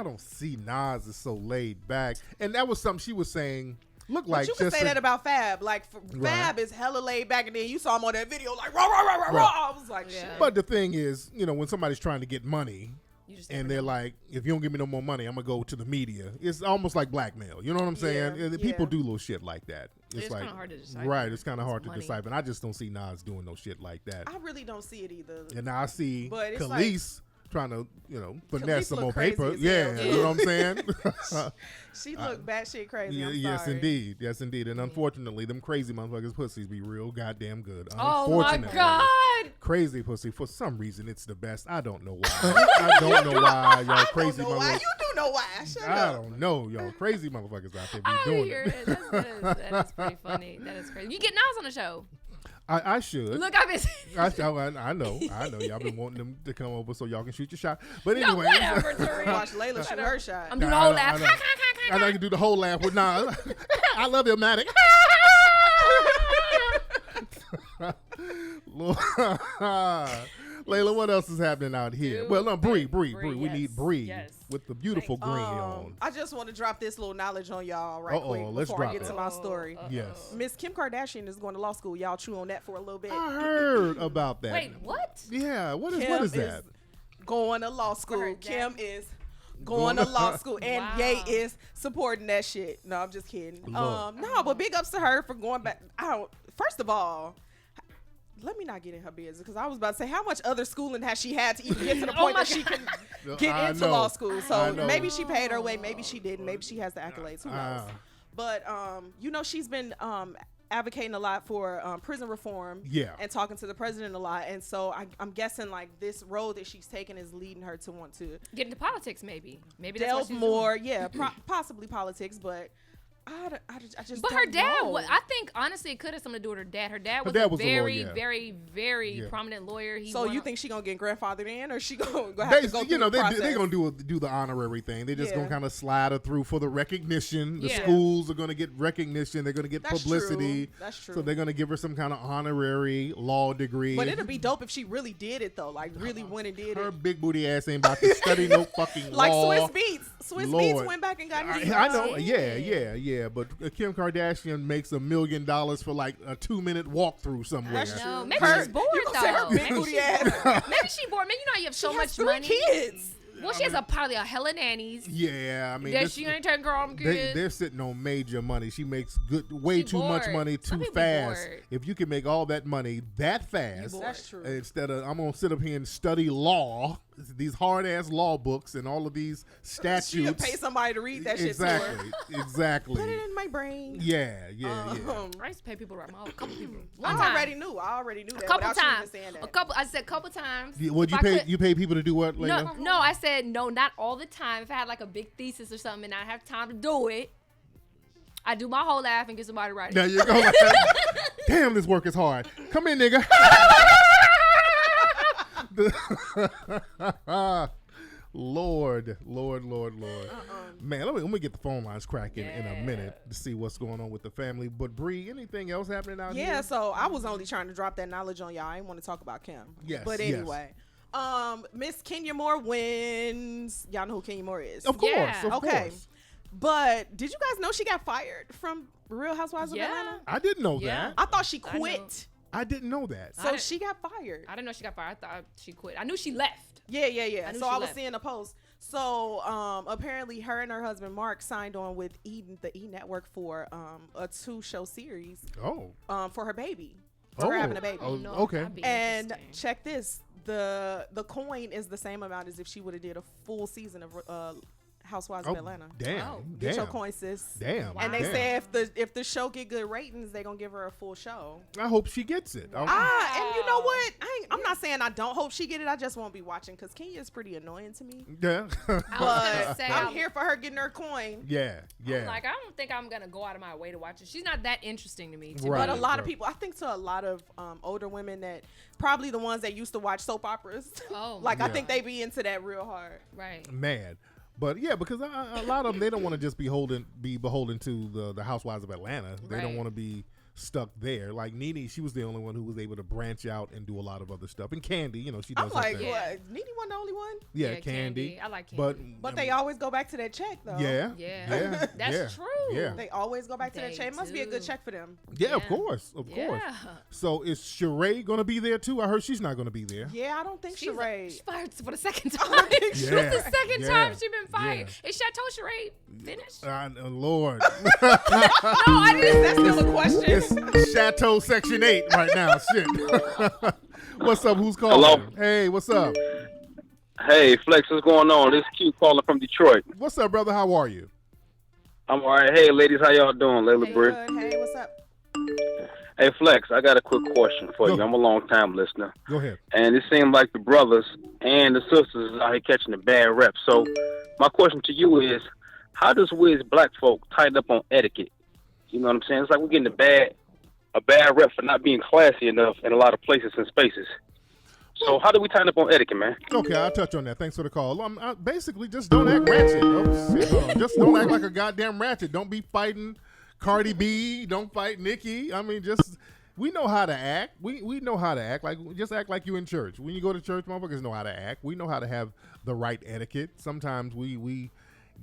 don't see Nas as so laid back, and that was something she was saying. Look But like you can just say a- that about Fab. Like Right. Fab is hella laid back, and then you saw him on that video like rah rah rah rah rah. I was like, Yeah. shit. But the thing is, when somebody's trying to get money, You just and never they're know. like, if you don't give me no more money, I'm gonna go to the media. It's almost like blackmail. You know what I'm saying? Yeah, And people yeah. do little shit like that. It's like kinda hard to decipher. Right, it's kind of It's hard to money. decipher. And I just don't see Nas doing no shit like that. I really don't see it either. And now I see But it's Khalees trying to, finesse some look more crazy paper. as Yeah, hell, you know what I'm saying? She looked batshit crazy. Yeah, I'm yes, sorry. indeed. Yes, indeed. And unfortunately, them crazy motherfuckers' pussies be real goddamn good. Oh my Unfortunately. God. Crazy pussy. For some reason, it's the best. I don't know why. I don't know why y'all crazy I don't know why. motherfuckers. You do know why. Shut I up. don't know, y'all. Crazy motherfuckers out there be I doing hear it. it. That is pretty funny. That is crazy. You get Nas on the show. I should. Look, I've been. I know. Y'all been wanting them to come over so y'all can shoot your shot. But No, anyway. whatever, Tariq. Watch Layla shoot her shot. I'm doing the whole I laugh. know. I know you can do the whole laugh with Nas. I love you, Matic. Layla, what else is happening out here? Dude, Well, no, Bree. We yes, need Bree yes. with the beautiful green on. I just want to drop this little knowledge on y'all right Uh-oh, quick let's before I drop get it. to my story. Yes. Miss Kim Kardashian is going to law school. Y'all chew on that for a little bit. I heard about that. Wait, what? Yeah, what Kim is that? going to law school. her Kim dad- is going to law school, and Wow. Ye is supporting that shit. No, I'm just kidding. Lord. No, but big ups to her for going back. First of all, let me not get in her business because I was about to say how much other schooling has she had to even get to the Oh point my that she can I get into know. law school. I So know. maybe she paid her way, maybe she didn't, maybe she has the accolades. Who knows? Ah. But she's been advocating a lot for prison reform. Yeah. And talking to the president a lot, and so I'm guessing like this road that she's taking is leading her to want to Get into politics, maybe. Maybe that's what delve she's more. doing. Yeah, possibly politics, but I just. But her don't dad, know. I think honestly, it could have something to do with her dad. Her dad was dad a was a lawyer, very, yeah. very, very Yeah. prominent lawyer. So won you a- think she gonna get grandfathered in, or she gonna have to go through the process? they're gonna do the honorary thing. They're just Yeah. gonna kind of slide her through for the recognition. The Yeah. schools are gonna get recognition. They're gonna get That's publicity. true. That's true. So they're gonna give her some kind of honorary law degree. But it'd be dope if she really did it though, like really went and did her it. big booty ass ain't about to study no fucking Like law. Swiss Beats. Swiss Lord. Beats went back and got his. I know, Yeah. yeah. But Kim Kardashian makes $1 million for like a 2-minute walkthrough somewhere. That's No, true. maybe Her- she's bored you gonna say her though. big Maybe booty she's ass. bored. Maybe she's bored. Maybe you have so She much has 3 money. kids. Well, she has probably a hella nannies. Yeah, I mean, That this- she ain't taking care of them kids. they're sitting on major money. She makes way She too much bored. money Some too people be fast. bored. If you can make all that money that fast, bored. That's true. instead of I'm gonna sit up here and study law, these hard ass law books and all of these She statutes. would pay somebody to read that shit to exactly, her. exactly. Put it in my brain. Yeah. I used to pay people to write my own. A couple people. I One time. already knew. I already knew that. A couple without you times. even saying that. A couple. I said a couple times. Would If you I pay? could- You pay people to do what, Layla? No, I said no, not all the time. If I had like a big thesis or something and I have time to do it, I do my whole laugh and get somebody to write There it. you go. Damn, this work is hard. Come in, nigga. Lord. Man, let me get the phone lines cracking in a minute to see what's going on with the family. But Bree, anything else happening out here? Yeah, so I was only trying to drop that knowledge on y'all. I didn't want to talk about Kim. Yes, But yes. anyway, Miss Kenya Moore wins. Y'all know who Kenya Moore is. Of course, Yeah. of Okay. course. But did you guys know she got fired from Real Housewives of Yeah. Atlanta? I didn't know Yeah. that. I thought she I know. quit. I didn't know that. So didn't- she got fired. I didn't know she got fired. I thought she quit. I knew she left. Yeah. I knew So she I was left. seeing a post. So apparently her and her husband Mark signed on with the E Network for a 2-show series Oh. for her baby. For her having a baby. Oh, No, okay. that'd be And interesting. check this. The coin is the same amount as if she would have did a full season of Housewives Oh, of Atlanta. damn. Oh. Get your Damn. coin, sis. Damn. And they damn. say if the show get good ratings, they gonna give her a full show. I hope she gets it. Wow. And you know what? I'm not saying I don't hope she get it. I just won't be watching because Kenya is pretty annoying to me. Yeah. I was gonna But say, I'm here for her getting her coin. Yeah. I'm like, I don't think I'm gonna go out of my way to watch it. She's not that interesting to me. To Right. But a lot of right. people, I think to a lot of older women that probably the ones that used to watch soap operas. Oh, Like I Yeah. think they be into that real hard. right. Mad. But yeah, because a lot of them, they don't want to just be beholden to the Housewives of Atlanta. They don't Right. want to be stuck there. Like Nene, she was the only one who was able to branch out and do a lot of other stuff. And Candy, she does I'm her like, thing. Yeah. what? Nene wasn't the only one? Yeah, Candy. I like Candy. But But they always go back to that check though. yeah, Yeah. That's yeah, true. Yeah, They always go back to that They check. It must be a good do. check for them. yeah, of Yeah. course, of course. Yeah. So is Sheree gonna be there too? I heard she's not gonna be there. Yeah, I don't think She's Sheree. fired for the second time. don't think This is Yeah. the second Yeah. time she's been fired. Yeah. Is Chateau Sheree finished? Lord, No, I didn't. That's still a question. it's Chateau Section 8 right now. Shit. What's up? Who's calling? Hello? Hey, what's up? Hey, Flex, what's going on? This is Q calling from Detroit. What's up, brother? How are you? I'm all right. Hey, ladies, how y'all doing? Layla Hey. Bree. Good. Hey, what's up? Hey, Flex, I got a quick question for Go. you. I'm a long-time listener. Go ahead. And it seems like the brothers and the sisters is out here catching a bad rep. So my question to you is, how does we as black folk tighten up on etiquette? You know what I'm saying? It's like we're getting a bad rep for not being classy enough in a lot of places and spaces. So how do we tighten up on etiquette, man? Okay, I'll touch on that. Thanks for the call. Basically, just don't act ratchet. Just don't act like a goddamn ratchet. Don't be fighting Cardi B. Don't fight Nicki. I mean, we know how to act. We know how to act. Like, just act like you in church. When you go to church, motherfuckers know how to act. We know how to have the right etiquette. Sometimes we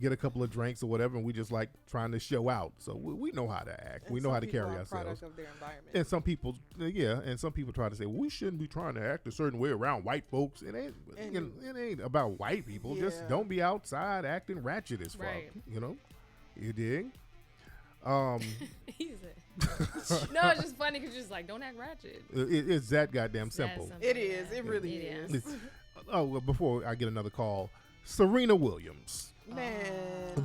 get a couple of drinks or whatever, and we just like trying to show out. So we know how to act. We know how to carry ourselves. Of their environment. And some people, and some people try to say, well, we shouldn't be trying to act a certain way around white folks. It ain't about white people. Just Yeah. don't be outside acting ratchet as fuck. Right. You dig? He's no, it's just funny because you're just like, don't act ratchet. It's that goddamn It's that simple. simple, It is. yeah. It really It is. It's, well, before I get another call, Serena Williams. Man.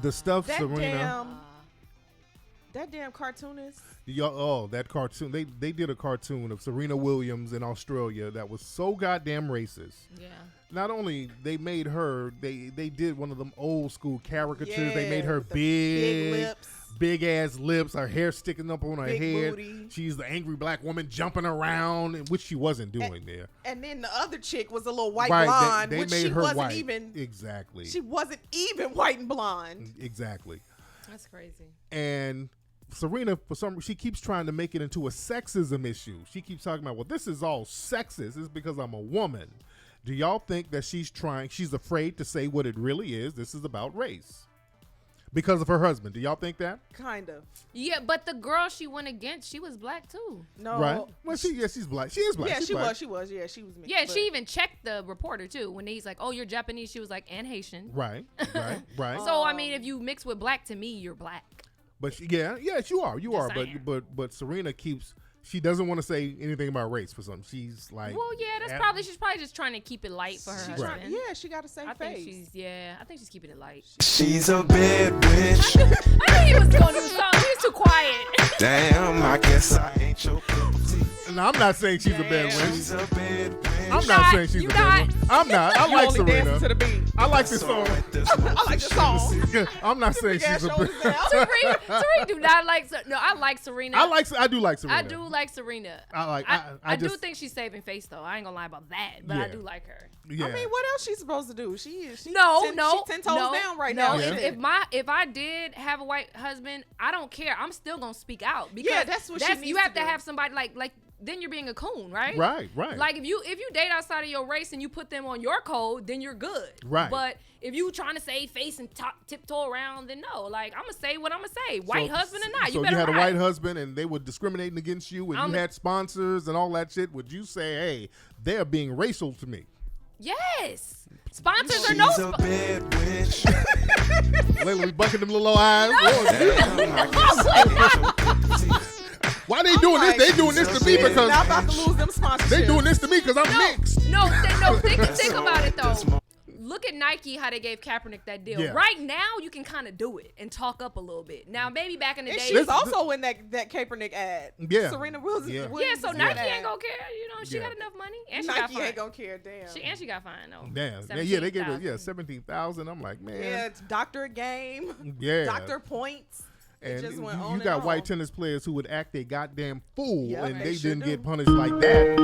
The stuff That Serena. damn cartoonist. That cartoon. They did a cartoon of Serena Williams in Australia that was so goddamn racist. Yeah. Not only they made her, they did one of them old school caricatures. They made her with the big, big lips. Big ass lips, her hair sticking up on her Big head. booty. She's the angry black woman jumping around, which she wasn't doing there. And then the other chick was a little white Right, blonde, they which made she her wasn't white. even. Exactly. She wasn't even white and blonde. Exactly. That's crazy. And Serena, for some reason, she keeps trying to make it into a sexism issue. She keeps talking about, well, this is all sexist. It's because I'm a woman. Do y'all think that she's afraid to say what it really is? This is about race. Because of her husband. Do y'all think that? Kind of. Yeah, but the girl she went against, she was black too. No. Right. Well, she's black. She is black. Yeah, She's she black. was. She was. Yeah, she was mixed. Yeah, but- she even checked the reporter too. When he's like, "Oh, you're Japanese," she was like, "And Haitian." Right. Right. So I mean, if you mix with black, to me, you're black. But yes, you are. You are. saying. But Serena she doesn't want to say anything about race for something. She's like, Well, yeah, she's probably just trying to keep it light for her She husband. yeah, she got to save I think face. I think she's keeping it light. She's a bad bitch. I knew he was gonna do something. He was too quiet. Damn, I guess I ain't your cup of tea. No, I'm not saying she's a bad She's witch. a bad bitch. I'm not saying she's a bad witch. I'm not. I You like only dancing Serena. to the beat. I like this song. I like the song. I'm not saying Big ass she's a shoulders bad. down. Serena do not like. No, I like Serena. I do like Serena. I do like Serena. I do just think she's saving face though. I ain't gonna lie about that, but I Yeah. do like her. Yeah. I mean, what else she's supposed to do? She is. She No, ten, no, she 10 toes no, down right no. now. Yeah. If I did have a white husband, I don't care. I'm still gonna speak out because Yeah, that's what she needs you have to to do. have somebody like then you're being a coon, right? Right. Like if you date outside of your race and you put them on your code, then you're good. Right. But if you trying to save face and tiptoe around, then no. Like I'm gonna say what I'm gonna say, white husband or not. So You you better had a ride. white husband and they were discriminating against you and you had sponsors and all that shit. Would you say, hey, they're being racial to me? Yes. Sponsors or no She's a bad bitch. Layla, we bucking them little eyes. Lord, Damn, I guess I ain't your cup of tea. why they doing this? They doing this to me because Not about to lose them sponsorships. they doing this to me because I'm mixed. No, think about it though. Look at Nike, how they gave Kaepernick that deal. Yeah. Right now, you can kind of do it and talk up a little bit. Now, maybe back in the And day, she was also in that Kaepernick ad. Yeah. Serena Williams. Yeah. yeah. So was in Nike that ain't ad. gonna care. You know, she Yeah. got enough money and she got Nike fined. ain't gonna care. Damn. She got fined though. Damn. Yeah, they gave her 17,000. 17,000. I'm like, man. Yeah, it's doctor game. Yeah. Doctor points. It And just you, went on you and got on. white tennis players who would act a goddamn fool, Yep, and they they sure didn't do. get punished like that.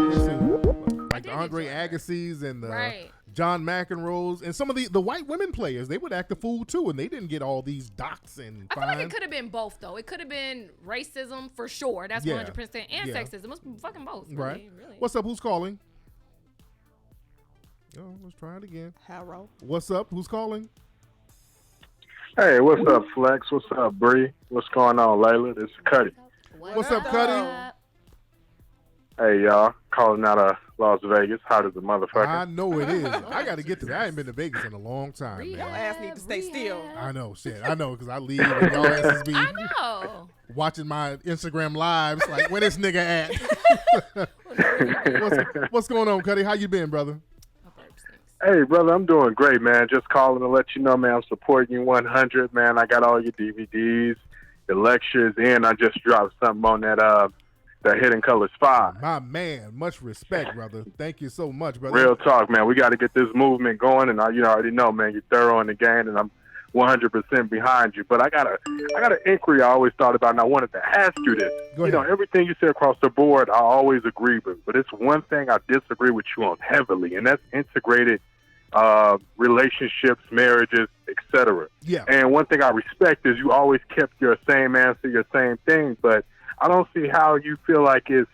Like did the Andre enjoy that. Agassi's and the Right. John McEnroes and some of the white women players, they would act a fool too, and they didn't get all these docks and I feel like it fines. could have been both though. It could have been racism for sure. That's Yeah. 100%, and Yeah. sexism. It's fucking both. Really, Right. Really. What's up? Who's calling? Oh, let's try it again. Harrow. What's up? Who's calling? Hey, what's up, Flex? What's up, Bree? What's going on, Layla? This is Cuddy. What's up, Cuddy? Hey, y'all. Calling out of Las Vegas. Hot as a motherfucker. I know it is. I got to get to that. I ain't been to Vegas in a long time, Your man. ass need to stay still. I know, shit. I know, because I leave and y'all asses be I know. watching my Instagram lives like, where this nigga at? what's going on, Cuddy? How you been, brother? Hey, brother, I'm doing great, man. Just calling to let you know, man, I'm supporting you 100, man. I got all your DVDs, the lectures, and I just dropped something on that Hidden Colors 5. My man, much respect, brother. Thank you so much, brother. Real talk, man. We got to get this movement going, and you already know, man, you're thorough in the game, and I'm 100% behind you. But I got an inquiry I always thought about, and I wanted to ask you this. Go You know, ahead. everything you said across the board, I always agree with. But it's one thing I disagree with you on heavily, and that's integrated relationships, marriages, etc. Yeah. And one thing I respect is you always kept your same answer, your same thing. But I don't see how you feel like it's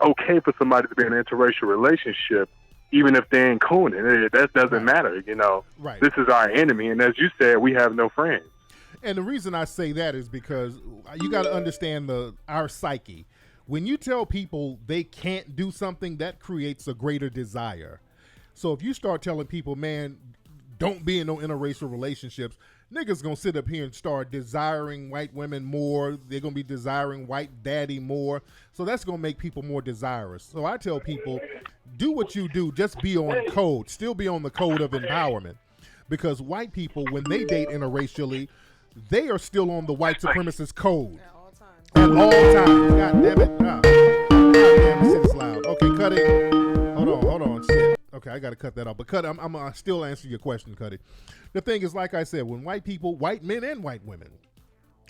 okay for somebody to be in an interracial relationship, even if they ain't cooning. That doesn't matter, you know. Right. This is our enemy, and as you said, we have no friends. And the reason I say that is because you got to understand our psyche. When you tell people they can't do something, that creates a greater desire. So if you start telling people, man, don't be in no interracial relationships, niggas gonna sit up here and start desiring white women more. They're gonna be desiring white daddy more. So that's gonna make people more desirous. So I tell people, do what you do, just be on code. Still be on the code of empowerment. Because white people, when they date interracially, they are still on the white supremacist code. At all times. God damn it. God damn, this shit is loud. Okay, cut it. Hold on. Shit. Okay, I got to cut that off. But cut it. I'm still answer your question, cut it. The thing is, like I said, when white people, white men and white women,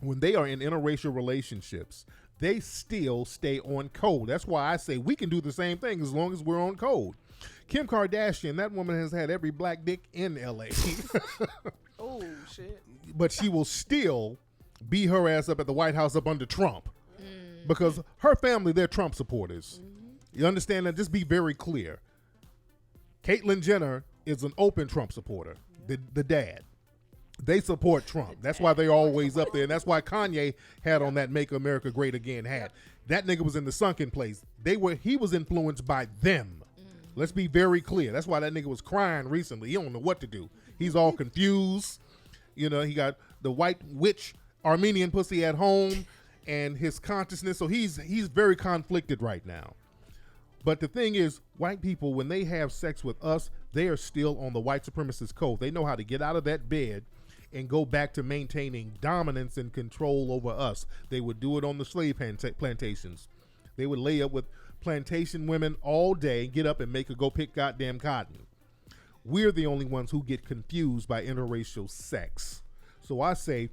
when they are in interracial relationships, they still stay on code. That's why I say we can do the same thing as long as we're on code. Kim Kardashian, that woman has had every black dick in LA. Oh, shit. But she will still be her ass up at the White House up under Trump. Because her family, they're Trump supporters. You understand that? Just be very clear. Caitlyn Jenner is an open Trump supporter. The dad. They support Trump. That's why they're always up there. And that's why Kanye had on that Make America Great Again hat. That nigga was in the sunken place. He was influenced by them. Let's be very clear. That's why that nigga was crying recently. He don't know what to do. He's all confused. You know, he got the white witch Armenian pussy at home and his consciousness. So he's very conflicted right now. But the thing is, white people, when they have sex with us, they are still on the white supremacist code. They know how to get out of that bed and go back to maintaining dominance and control over us. They would do it on the slave plantations. They would lay up with plantation women all day, get up and make her go pick goddamn cotton. We're the only ones who get confused by interracial sex. So I say,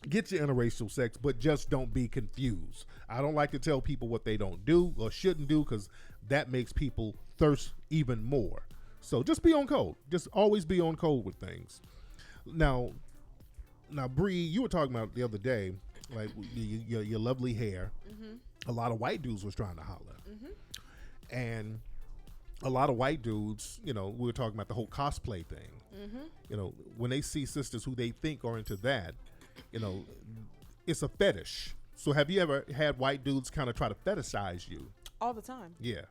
get your interracial sex, but just don't be confused. I don't like to tell people what they don't do or shouldn't do because that makes people thirst even more. So just be on code. Just always be on code with things. Now, Bree, you were talking about the other day, like your lovely hair. A lot of white dudes was trying to holler. And a lot of white dudes, you know, we were talking about the whole cosplay thing. You know, when they see sisters who they think are into that, you know, it's a fetish. So have you ever had white dudes kind of try to fetishize you? All the time. Yeah.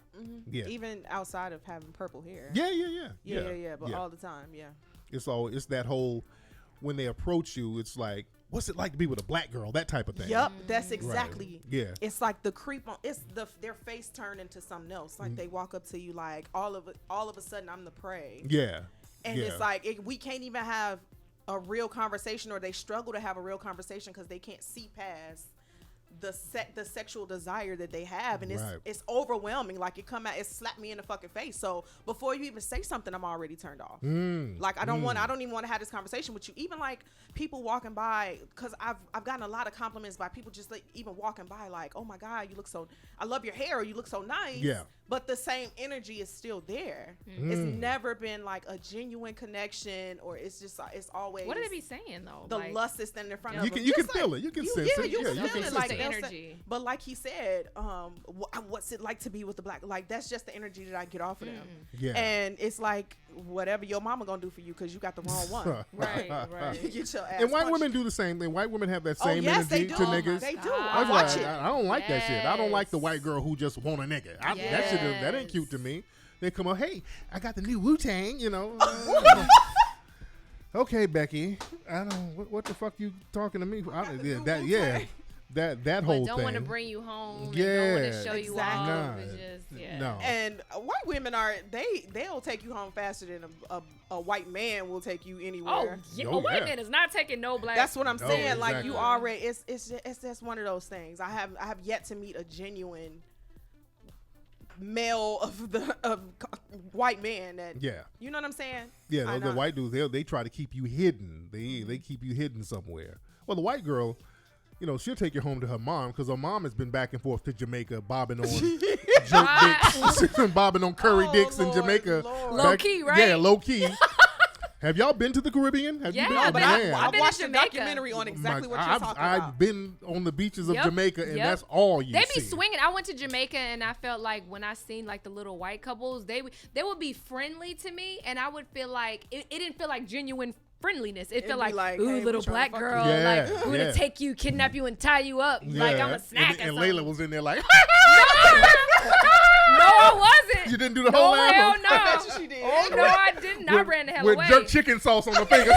Yeah. Even outside of having purple hair. Yeah. But all the time, yeah. It's that whole, when they approach you, it's like, what's it like to be with a black girl? That type of thing. Yep, that's exactly. Right. Yeah. It's like the creep on. It's their face turned into something else. Like they walk up to you like all of a sudden I'm the prey. Yeah. And it's like we can't even have a real conversation, or they struggle to have a real conversation because they can't see past the sexual desire that they have, and it's overwhelming. Like it slapped me in the fucking face. So before you even say something, I'm already turned off. Like I don't even want to have this conversation with you. Even like people walking by, because I've gotten a lot of compliments by people just like even walking by, like, oh my God, you look so, I love your hair, or you look so nice. Yeah. But the same energy is still there. It's never been like a genuine connection, or it's just it's always. What do they be saying though? The lust is standing in front of them. You can feel it. You can sense it. You can feel it. Like the energy. But like he said, what's it like to be with the black? Like that's just the energy that I get off of them. Yeah. And it's like whatever your mama gonna do for you because you got the wrong one. Right. You get your ass And white punched. women do the same thing. White women have that same yes, energy they do. to niggas. They do. I Watch it. I don't like that shit. I don't like the white girl who just want a nigga. That shit that ain't cute to me. They come up, hey, I got the new Wu-Tang, you know. Okay, Becky, I don't. What the fuck you talking to me for? That whole thing. Don't want to bring you home. Yeah, don't want to show you exactly. off. It's just, No. And white women they'll take you home faster than a white man will take you anywhere. A white man is not taking no black. That's what I'm saying. Exactly. Like you already, it's just one of those things. I have yet to meet a genuine male of white man that you know what I'm saying. Yeah, the white dudes they try to keep you hidden. They keep you hidden somewhere. Well, the white girl, you know, she'll take you home to her mom because her mom has been back and forth to Jamaica bobbing on jerk dicks. She's been bobbing on curry dicks in Jamaica. Low key, right? Yeah, low key. Have y'all been to the Caribbean? Have you been? But I watched a documentary on exactly what you're talking about. I've been on the beaches of Jamaica, and that's all you see. They be swinging. I went to Jamaica, and I felt like when I seen like the little white couples, they would be friendly to me, and I would feel like it didn't feel like genuine friendliness. It felt like ooh, hey, little black girl, Yeah, like we're gonna take you, kidnap you, and tie you up like I'm a snack. And or Layla something. was in there like, No, I wasn't. You didn't do the whole hell album? no. That's what she did. Oh no, I didn't. I ran the hell with away. jerk chicken sauce on the finger.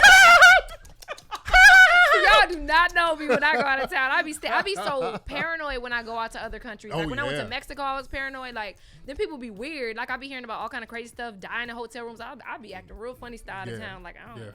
Y'all do not know me when I go out of town. I be so paranoid when I go out to other countries. Like when I went to Mexico, I was paranoid. Like then people be weird. Like I be hearing about all kind of crazy stuff, dying in hotel rooms. I be acting real funny style out of town. Like I don't.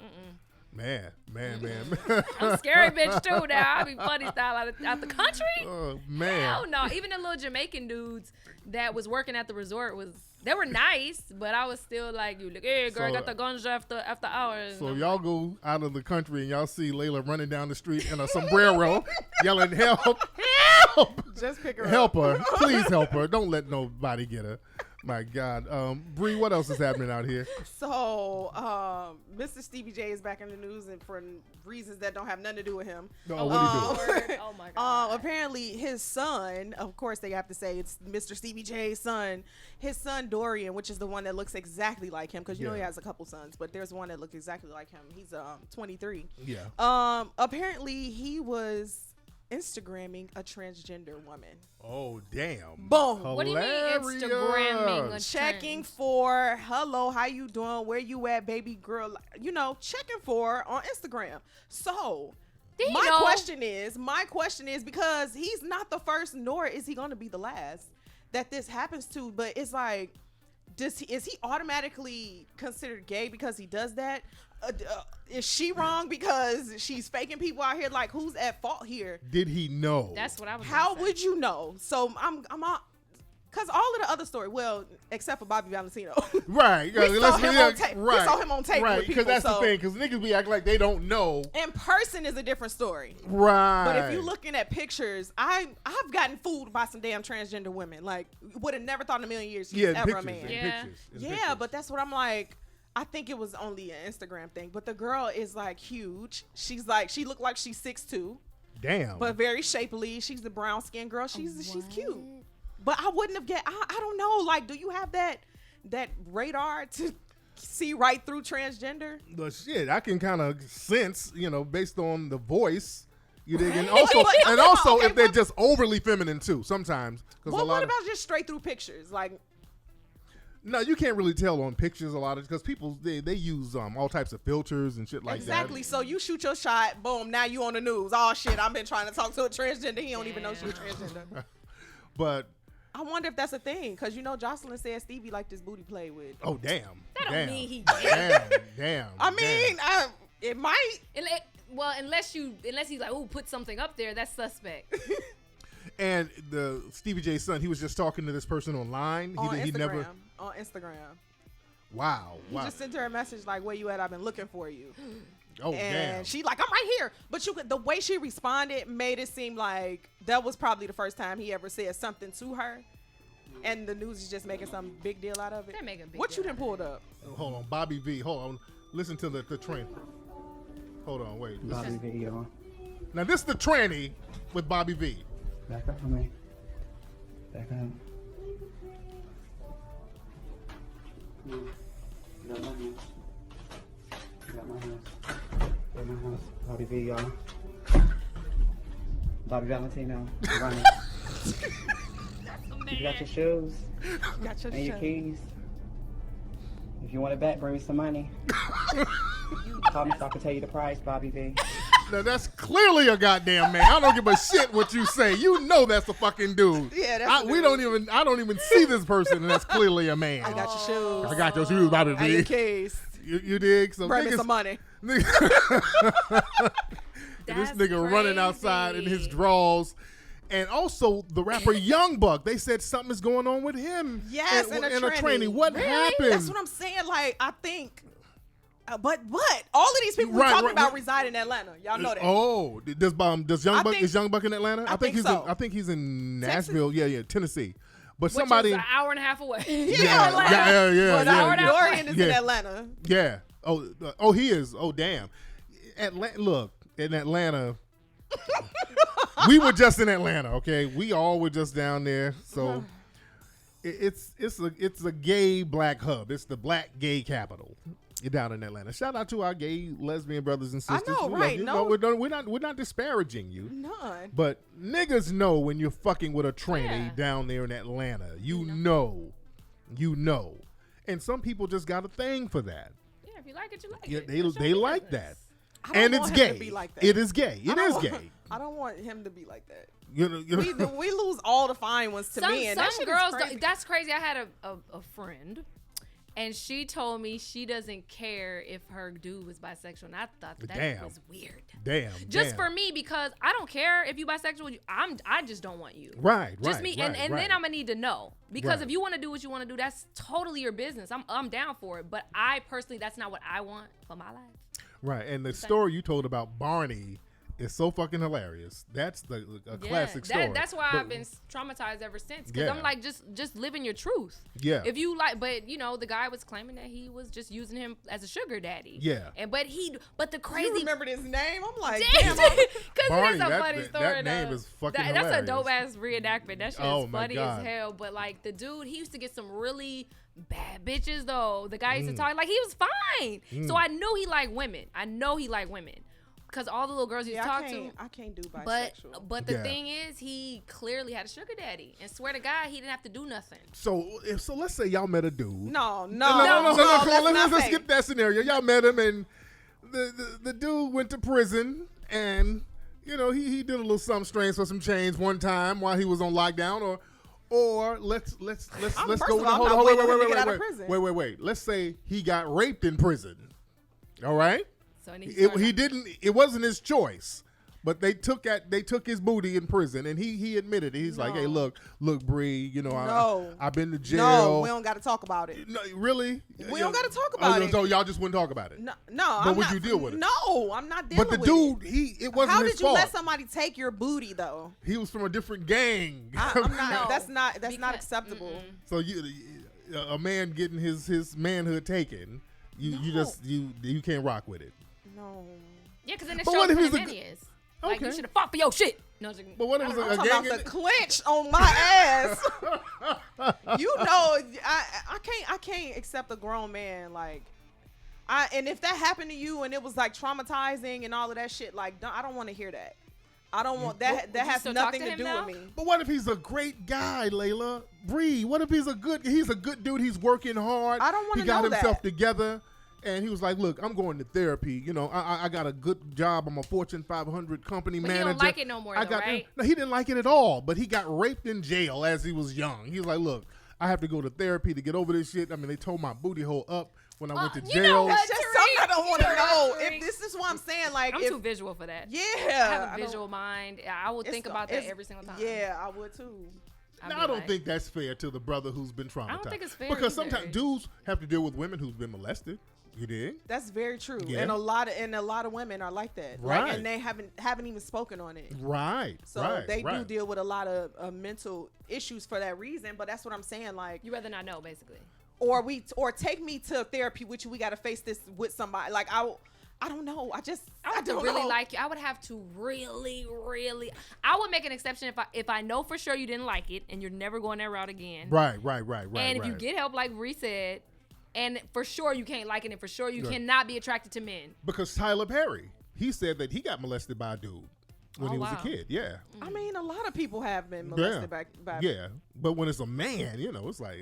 Man. I'm a scary bitch too now. I be funny style out the country. Oh man. Hell no. Even the little Jamaican dudes that was working at the resort they were nice, but I was still like, you look, hey girl, I got the ganja after hours. So y'all go out of the country and y'all see Layla running down the street in a sombrero, yelling, "Help! Help! Just pick her Help her! Please help her! Don't let nobody get her." My God, Bree, what else is happening out here? So, Mr. Stevie J is back in the news, and for reasons that don't have nothing to do with him. Oh, what do you do? Oh my God. Apparently, his son, of course, they have to say it's Mr. Stevie J's son. His son Dorian, which is the one that looks exactly like him, because you know he has a couple sons, but there's one that looks exactly like him. He's 23. Yeah. Apparently, he was Instagramming a transgender woman. Oh, damn. Boom. What do you mean Instagramming? Checking for, hello, how you doing? Where you at, baby girl? You know, checking for on Instagram. So, my question is, because he's not the first, nor is he going to be the last that this happens to, but it's like, is he automatically considered gay because he does that? Is she wrong because she's faking people out here? Like, who's at fault here? Did he know? That's what I was. How would you know? So I'm because all of the other story, well, except for Bobby Valentino, right? We saw him on tape. We saw him on tape, right? with people, Because that's the thing. Because niggas be acting like they don't know. In person is a different story, right? But if you're looking at pictures, I've gotten fooled by some damn transgender women. Like, would have never thought in a million years she's ever a man. Yeah, but that's what I'm like. I think it was only an Instagram thing, but the girl is like huge. She's like, she looked like she's 6'2". Damn. But very shapely. She's the brown skinned girl. She's cute. But I wouldn't have I don't know. Like, do you have that radar to see right through transgender? But shit, I can kind of sense, based on the voice. You dig? And But also, if they're just overly feminine too, sometimes. Well, what about just straight through pictures? Like, no, you can't really tell on pictures a lot of because people they use all types of filters and shit like that. Exactly. So you shoot your shot, boom, now you on the news. Oh shit, I've been trying to talk to a transgender. He don't even know she was transgender. But I wonder if that's a thing, because Jocelyn said Stevie liked his booty play with. Oh damn. That don't mean he damn. I mean, it might. Well, unless he's like, oh, put something up there, that's suspect. And the Stevie J's son, he was just talking to this person online. On Instagram. Wow. He just sent her a message like, where you at? I've been looking for you. Oh, and damn. she like, I'm right here. But the way she responded made it seem like that was probably the first time he ever said something to her. And the news is just making some big deal out of it. They're making a big what deal you done pulled up? Hold on, Bobby V. Hold on. Listen to the train. Hold on, wait. Bobby V on. Now this is the tranny with Bobby V. Back up for me. Back up. You got my hands. You got my hands. Got my hands. Bobby V, y'all. Bobby Valentino. Running. You got your shoes. And your keys. If you want it back, bring me some money. Call me so I can tell you the price, Bobby V. Now that's clearly a goddamn man. I don't give a shit what you say. You know that's a fucking dude. Yeah, that's I don't even see this person, and that's clearly a man. I got your shoes. I got your shoes, Bobby And your V. keys. You dig? So Bring me some money. This nigga running outside in his drawers. And also the rapper Young Buck, they said something is going on with him. Yes, and a tranny. What happened? That's what I'm saying. Like, I think, but all of these people we're talking about reside in Atlanta. Y'all know that. Oh, does Young Buck is Young Buck in Atlanta? I think so. I think he's in Nashville. Yeah, Tennessee. But Which somebody is an hour and a half away. Yeah. But Dorian is in Atlanta. Yeah. Oh, he is. Oh, damn. Look, in Atlanta. We were just in Atlanta, okay? We all were just down there. So it's a gay black hub. It's the black gay capital. You're down in Atlanta. Shout out to our gay lesbian brothers and sisters. I know, right? No, we're not disparaging you. None. But niggas know when you're fucking with a tranny down there in Atlanta. You know. And some people just got a thing for that. Yeah, if you like it, you like it. They like that. And it's gay. Like it is gay. It is gay. I don't want him to be like that. You know. We lose all the fine ones to men. Some girls, that's crazy. I had a friend, And she told me she doesn't care if her dude was bisexual. And I thought that Damn. was weird. Damn. For me, because I don't care if you bisexual. I just don't want you. Right. Just me. And then I'm going to need to know. Because Right. if you want to do what you want to do, that's totally your business. I'm down for it. But I personally, that's not what I want for my life. Right. And the story you told about Barney is so fucking hilarious. That's a classic story. That's why I've been traumatized ever since. Because I'm like, just living your truth. Yeah. If you like, but you know, the guy was claiming that he was just using him as a sugar daddy. Yeah. But the crazy. You remembered his name? I'm like, Damn, damn. because Barney, it's a funny story. that name is fucking That's a hilarious. dope ass reenactment. That shit is my funny God. as hell. But like the dude, he used to get some really bad bitches though. The guy used to talk like he was fine. So I knew he liked women. I know he liked women. Because all the little girls he talked to. I can't do bisexual. But the thing is, he clearly had a sugar daddy. And swear to God, he didn't have to do nothing. So let's say y'all met a dude. No. Let's skip that scenario. Y'all met him, and the dude went to prison, and you know he did a little something strange for some change one time while he was on lockdown, or let's go. Wait. Let's say he got raped in prison. All right. So he didn't. It wasn't his choice, but they took his booty in prison, and he admitted it. He's like, "Hey, look, Bree. You know, I've been to jail. No, we don't got to talk about it. No, really? We don't got to talk about it. So y'all just wouldn't talk about it? No. But would you deal with it? No, I'm not dealing with it. But the dude, it wasn't How his did you fault. let somebody take your booty though? He was from a different gang. I'm not. That's not acceptable. So a man getting his manhood taken, you can't rock with it. No. Yeah, because then it But shows what if what he's man he is. Like, you should have fought for your shit. No, but what if it's I'm a talking gang? about the clench on my ass. You know, I can't accept a grown man like. And if that happened to you and it was like traumatizing and all of that shit, like I don't want to hear that. I don't want that. That has nothing to do with me. But what if he's a great guy, Layla? Bree, what if he's a good dude? He's working hard. I don't want to know He got himself that. together. And he was like, "Look, I'm going to therapy. You know, I got a good job. I'm a Fortune 500 company But manager." he don't like it no more, right? No, he didn't like it at all. But he got raped in jail as he was young. He was like, "Look, I have to go to therapy to get over this shit. I mean, they tore my booty hole up when I went to jail." You know what, It's just something I don't want to know. If this is what I'm saying, like I'm too visual for that. Yeah, I have a visual mind. I would think about that every single time. Yeah, I would too. No, I don't think that's fair to the brother who's been traumatized. I don't think it's fair because either. sometimes dudes have to deal with women who's been molested. You dig? That's very true, Yeah. and a lot of women are like that, Right? Like, and they haven't even spoken on it, Right. So they do deal with a lot of mental issues for that reason. But that's what I'm saying, like you rather not know, basically, or take me to therapy with you. We got to face this with somebody. Like I don't know. I would don't really know. like you. I would have to really. I would make an exception if I know for sure you didn't like it and you're never going that route again. Right. And if you get help, like Bree said. And for sure you can't like it, and for sure you cannot be attracted to men. Because Tyler Perry, he said that he got molested by a dude when he was a kid. Yeah. I mean, a lot of people have been molested by Yeah. But when it's a man, it's like,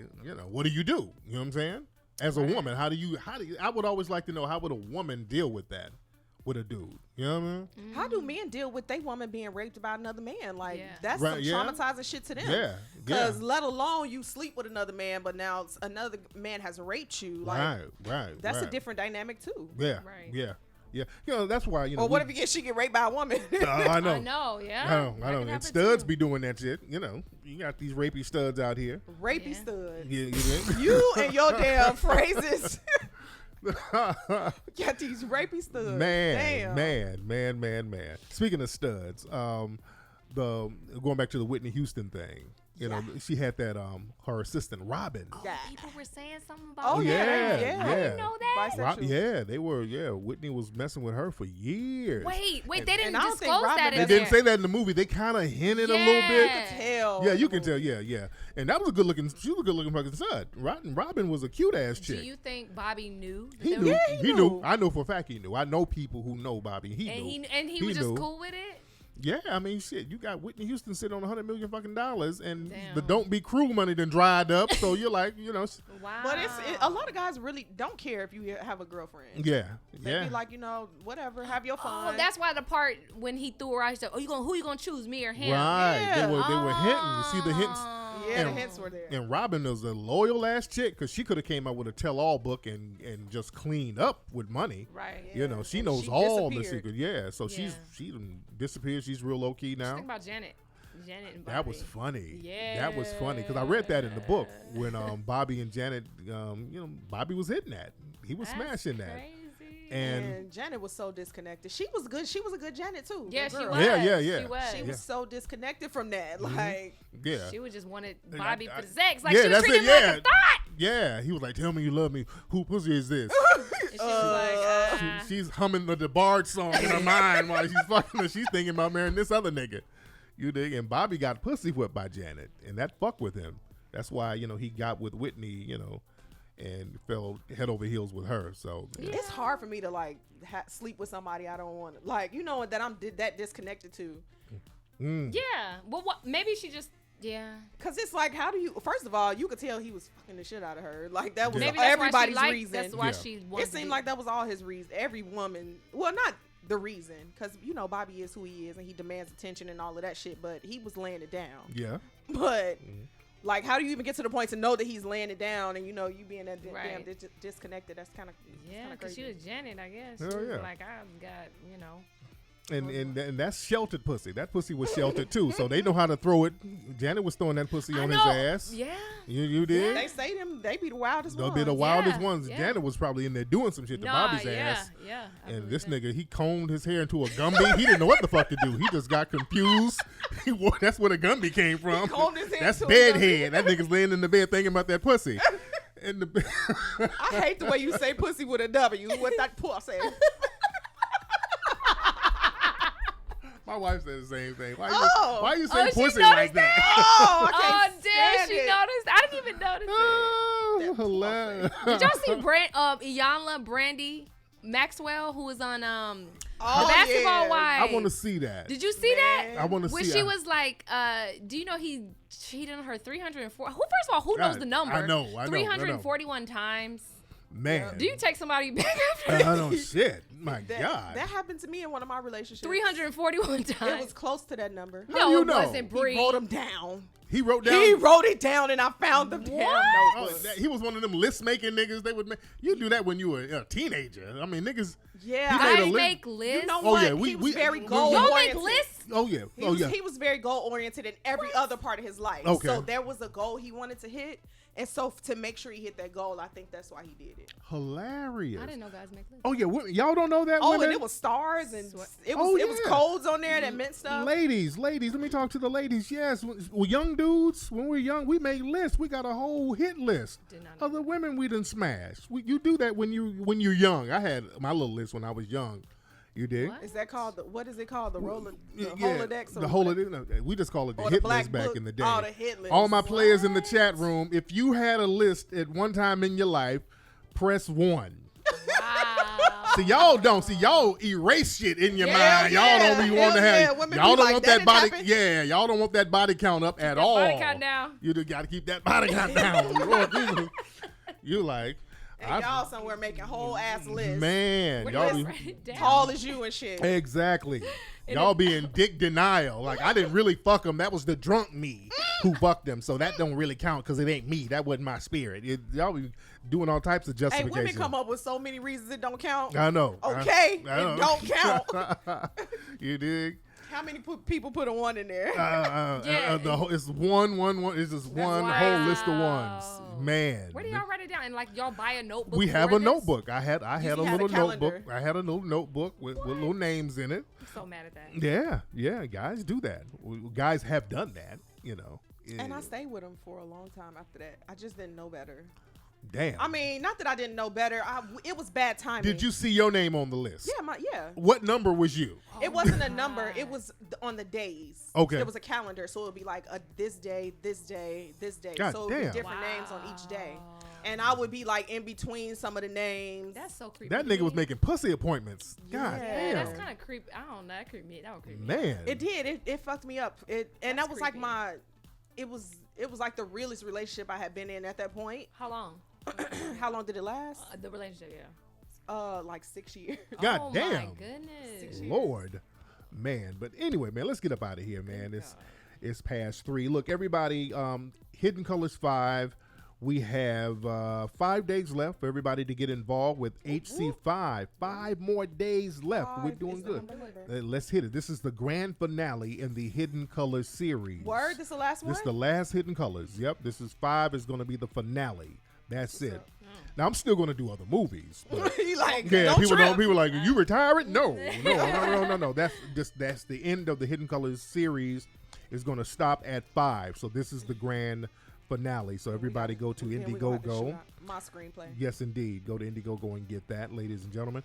what do you do? You know what I'm saying? As a woman, how do you I would always like to know, how would a woman deal with that with a dude? You know what I mean? How do men deal with their woman being raped by another man? Like that's Right, some traumatizing shit to them. Yeah. Because let alone you sleep with another man, but now another man has raped you. Like, right. That's a different dynamic too. Yeah. Right. Yeah. Yeah. That's why, Or what if she get raped by a woman? I know. I know, yeah. I know. And studs be doing that shit. You got these rapey studs out here. Rapey studs. Yeah. You and your damn phrases. Got these rapey studs. Man. Speaking of studs, going back to the Whitney Houston thing, she had that her assistant Robin. People were saying something about I didn't know that. They were. Whitney was messing with her for years. Wait, they didn't I don't think disclose Robin that. They didn't say that in the movie. They kind of hinted a little bit. You can tell. Yeah, you can tell. Yeah. And that was a good looking. She was a good looking fucking stud. Robin was a cute ass chick. Do you think Bobby knew? He knew. He knew. I know for a fact he knew. I know people who know Bobby. He knew. And he was just cool with it. Yeah, I mean, shit. You got Whitney Houston sitting on $100 million fucking dollars, and Damn. the Don't Be Cruel money done dried up. So you're like, Wow. But a lot of guys really don't care if you have a girlfriend. Yeah. They be like, whatever, have your fun. Oh, that's why the part when he threw her out, he said, who you gonna choose, me or him? Right. Yeah. They were hinting. You see the hints? Yeah, the hints were there. And Robin was a loyal ass chick because she could have came out with a tell-all book and just cleaned up with money. Right. You know, she And knows she all the disappeared. secrets. Yeah, so she done disappeared. She's real low key now. Think about Janet. Janet and Bobby. That was funny. Yeah. That was funny because I read that in the book when Bobby and Janet, Bobby was hitting that. He was smashing that. Crazy. And Janet was so disconnected. She was good. She was a good Janet too. Yeah, That she girl. was. Yeah. She was. She was so disconnected from that. Like, yeah. She would just wanted And Bobby I- for the sex. Like yeah, she was that's treating it, him yeah. like a thought. Yeah, he was like, "Tell me you love me. Who pussy is this?" And she was like, She's humming the DeBarge song in her mind while she's fucking her. She's thinking about marrying this other nigga. You dig? And Bobby got pussy whipped by Janet, and that fucked with him. That's why he got with Whitney, and fell head over heels with her. So it's hard for me to like sleep with somebody I don't want. Like, that I'm that disconnected to. yeah. Well, maybe she just, yeah. Cause it's like, how do you? First of all, you could tell he was fucking the shit out of her. Like that was Maybe that's everybody's why she reason. That's why she wanted It seemed like that was all his reason. Every woman, well, not the reason, because Bobby is who he is and he demands attention and all of that shit. But he was laying it down. yeah. But like, how do you even get to the point to know that he's laying it down and you being that Right. damn disconnected? That's kind of because she was Janet, I guess. Hell She was yeah. like, I've got, And that's sheltered pussy. That pussy was sheltered too, so they know how to throw it. Janet was throwing that pussy I on know. his ass. Yeah. You did. They say they be the wildest They'll ones. be the wildest Yeah, ones. yeah. Janet was probably in there doing some shit to Nah, Bobby's yeah, ass. yeah. I And believe this that. nigga, he combed his hair into a Gumby. He didn't know what the fuck to do. He just got confused. That's where the Gumby came from. combed his hair That's into a bed Gumby. head. That nigga's laying in the bed thinking about that pussy. And the I hate the way you say pussy with a W. What that pussy? my wife said the same thing. Why Oh. you say she pussy noticed like that? Oh, I Oh, can't damn, stand she it. noticed. I didn't even notice it. Oh, hilarious. Did y'all see Iyanla Brandy Maxwell, who was on Oh, the Basketball yeah. Wives? I want to see that. Did you see that? I want to When see she it. was like, do you know he cheated on her 304? First of all, who knows the number? I know. 341 times. Man. Do you take somebody back after I know shit. My God. That happened to me in one of my relationships. 341 times? It was close to that number. How no, you it know? wasn't Bree. He wrote them down. He wrote down. He wrote it down, and I found the damn Oh, notebook. he was one of them list making niggas. They would make you do that when you were a teenager. I mean, niggas. Yeah, He made a Guys list. make lists. You know Oh, what? yeah, he we- was very we- goal Y'all oriented. make lists? Oh yeah. He was very goal oriented in every other part of his life. Okay. So there was a goal he wanted to hit, and so to make sure he hit that goal, I think that's why he did it. Hilarious. I didn't know guys make lists. Oh yeah, y'all don't know that. Oh, women? and it was stars and it Oh, was yeah. codes on there that meant stuff. Ladies, let me talk to the ladies. Yes, well, young dudes, when we're young, we make lists. We got a whole hit list Did not know of the women we done smashed. You do that when you're young. I had my little list when I was young. You did? What? Is that called what is it called? The Yeah, Holodex? The Holodex. No, we just call it the Or the hit black list back book. in the day. Oh, the hit list. All my players in the chat room, if you had a list at one time in your life, press 1. Wow. See, y'all don't. See, y'all erase shit in your Hell mind. yeah. Y'all don't be want to Hell yeah. have. Women Y'all be don't like, want that that body. didn't happen. Yeah, y'all don't want that body count up at all. body count down. You just got to keep that body count down. You like, And y'all somewhere making whole ass lists. man, Where y'all do you be write it down? Tall as you and shit. exactly. Y'all be in dick denial. Like I didn't really fuck them. That was the drunk me who fucked them. So that don't really count because it ain't me. That wasn't my spirit. Y'all be doing all types of Hey, justification. women come up with so many reasons it don't count. I know. Okay, I know. it don't count. You dig? How many people put a 1 in there? Yeah. It's one. It's just one whole list of ones. Wow. Man. Where do y'all write it down? And like y'all buy a notebook? We have for a this? notebook. I had a had little a calendar. notebook. I had a little notebook with little names in it. I'm so mad at that. Yeah. Guys do that. Guys have done that. You know. And I stayed with him for a long time after that. I just didn't know better. Damn. I mean, not that I didn't know better. It was bad timing. Did you see your name on the list? Yeah. What number was you? It wasn't a number. It was on the days. Okay. There was a calendar, so it would be like this day, this day, this day. God so it would damn. be different names on each day. And I would be like in between some of the names. That's so creepy. That nigga was making pussy appointments. God Yeah, damn. that's kind of creepy. I don't know. That creeped me. That would creep me. Man. It did. It fucked me up. And That's that was like creepy. it was like the realest relationship I had been in at that point. How long? How long did it last? The relationship, yeah. Like 6 years. God Oh damn. my goodness. Lord. Man. But anyway, man, let's get up out of here, man. It's past 3. Look, everybody, Hidden Colors 5. We have 5 days left for everybody to get involved with HC5. 5 more days left. We're doing good. Let's hit it. This is the grand finale in the Hidden Colors series. Word, this is the last one? This is the last Hidden Colors. Yep, this is 5 is going to be the finale. That's it. Now, I'm still going to do other movies. He like, yeah, don't trip. people like, you retiring? No. That's the end of the Hidden Colors series is going to stop at 5. So this is the grand finale. So everybody go to Indiegogo. My screenplay. Yes, indeed. Go to Indiegogo and get that, ladies and gentlemen.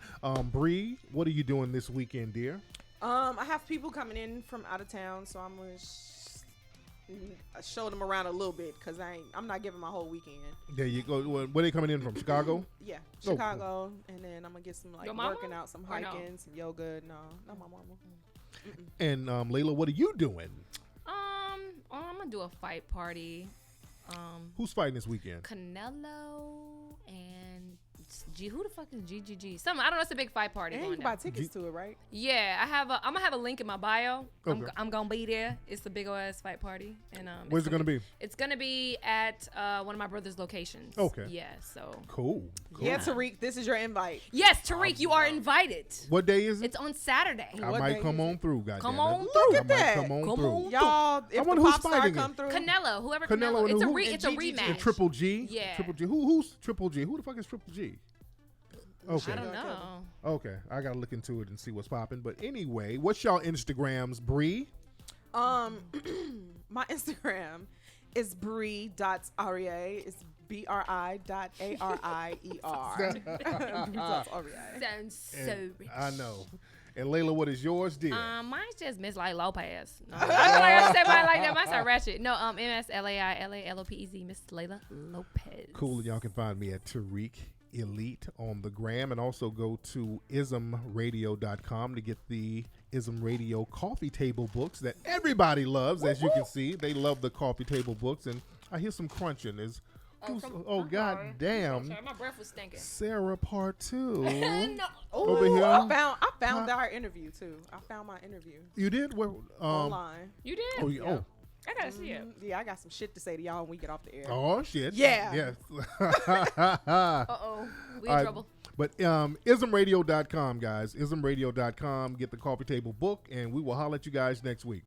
Bree, what are you doing this weekend, dear? I have people coming in from out of town, so I'm going to show them around a little bit because I'm not giving my whole weekend. There you go. Where they coming in from? Chicago? Yeah, Chicago. And then I'm going to get some working out, some hiking, no? some yoga. No, not my mama. And Layla, what are you doing? I'm going to do a fight party. Who's fighting this weekend? Canelo and who the fuck is GGG? I don't know. It's a big fight party. And going you can buy down. tickets to it, right? Yeah, I'm gonna have a link in my bio. Okay. I'm gonna be there. It's a big old ass fight party, and where's it gonna be? It's gonna be at one of my brother's locations. Okay. Yeah. So. Cool. Yeah, Tariq, this is your invite. Yes, Tariq, you are invited. What day is it? It's on Saturday. I might come on through, goddamn. Come on it. through. Look at that. Come on through. Y'all, if I wonder the who's pop star fighting come it. through. Canelo, whoever Canelo Canelo. and It's a rematch. And Triple G. Yeah. Triple G. Who's Triple G? Who the fuck is Triple G? Okay. I don't know. Okay, I gotta look into it and see what's popping. But anyway, what's y'all Instagrams, Bree? My Instagram is Bree.Aurier. It's BRI.ARIER. Sounds so rich. I know. And Layla, what is yours, dear? Mine's just Miss Light Lopez. No, I feel like I say mine like that. Mine's not ratchet. No, MSLAILALOPEZ, Miss Layla Lopez. Cool, and y'all can find me at Tariq Elite on the gram, and also go to IZMRadio.com to get the IZM Radio coffee table books that everybody loves. As you can see, they love the coffee table books, and I hear some crunching. God damn! Sorry, my breath was stinking. Sarah Part 2 No. over here. I found our interview too. I found my interview You did? Where, online. You did? Oh, yeah. I gotta see it. Yeah, I got some shit to say to y'all when we get off the air. Oh shit! Yeah. Yes. Uh-oh. We in trouble. But IZMRadio.com, guys. IZMRadio.com. Get the coffee table book, and we will holler at you guys next week.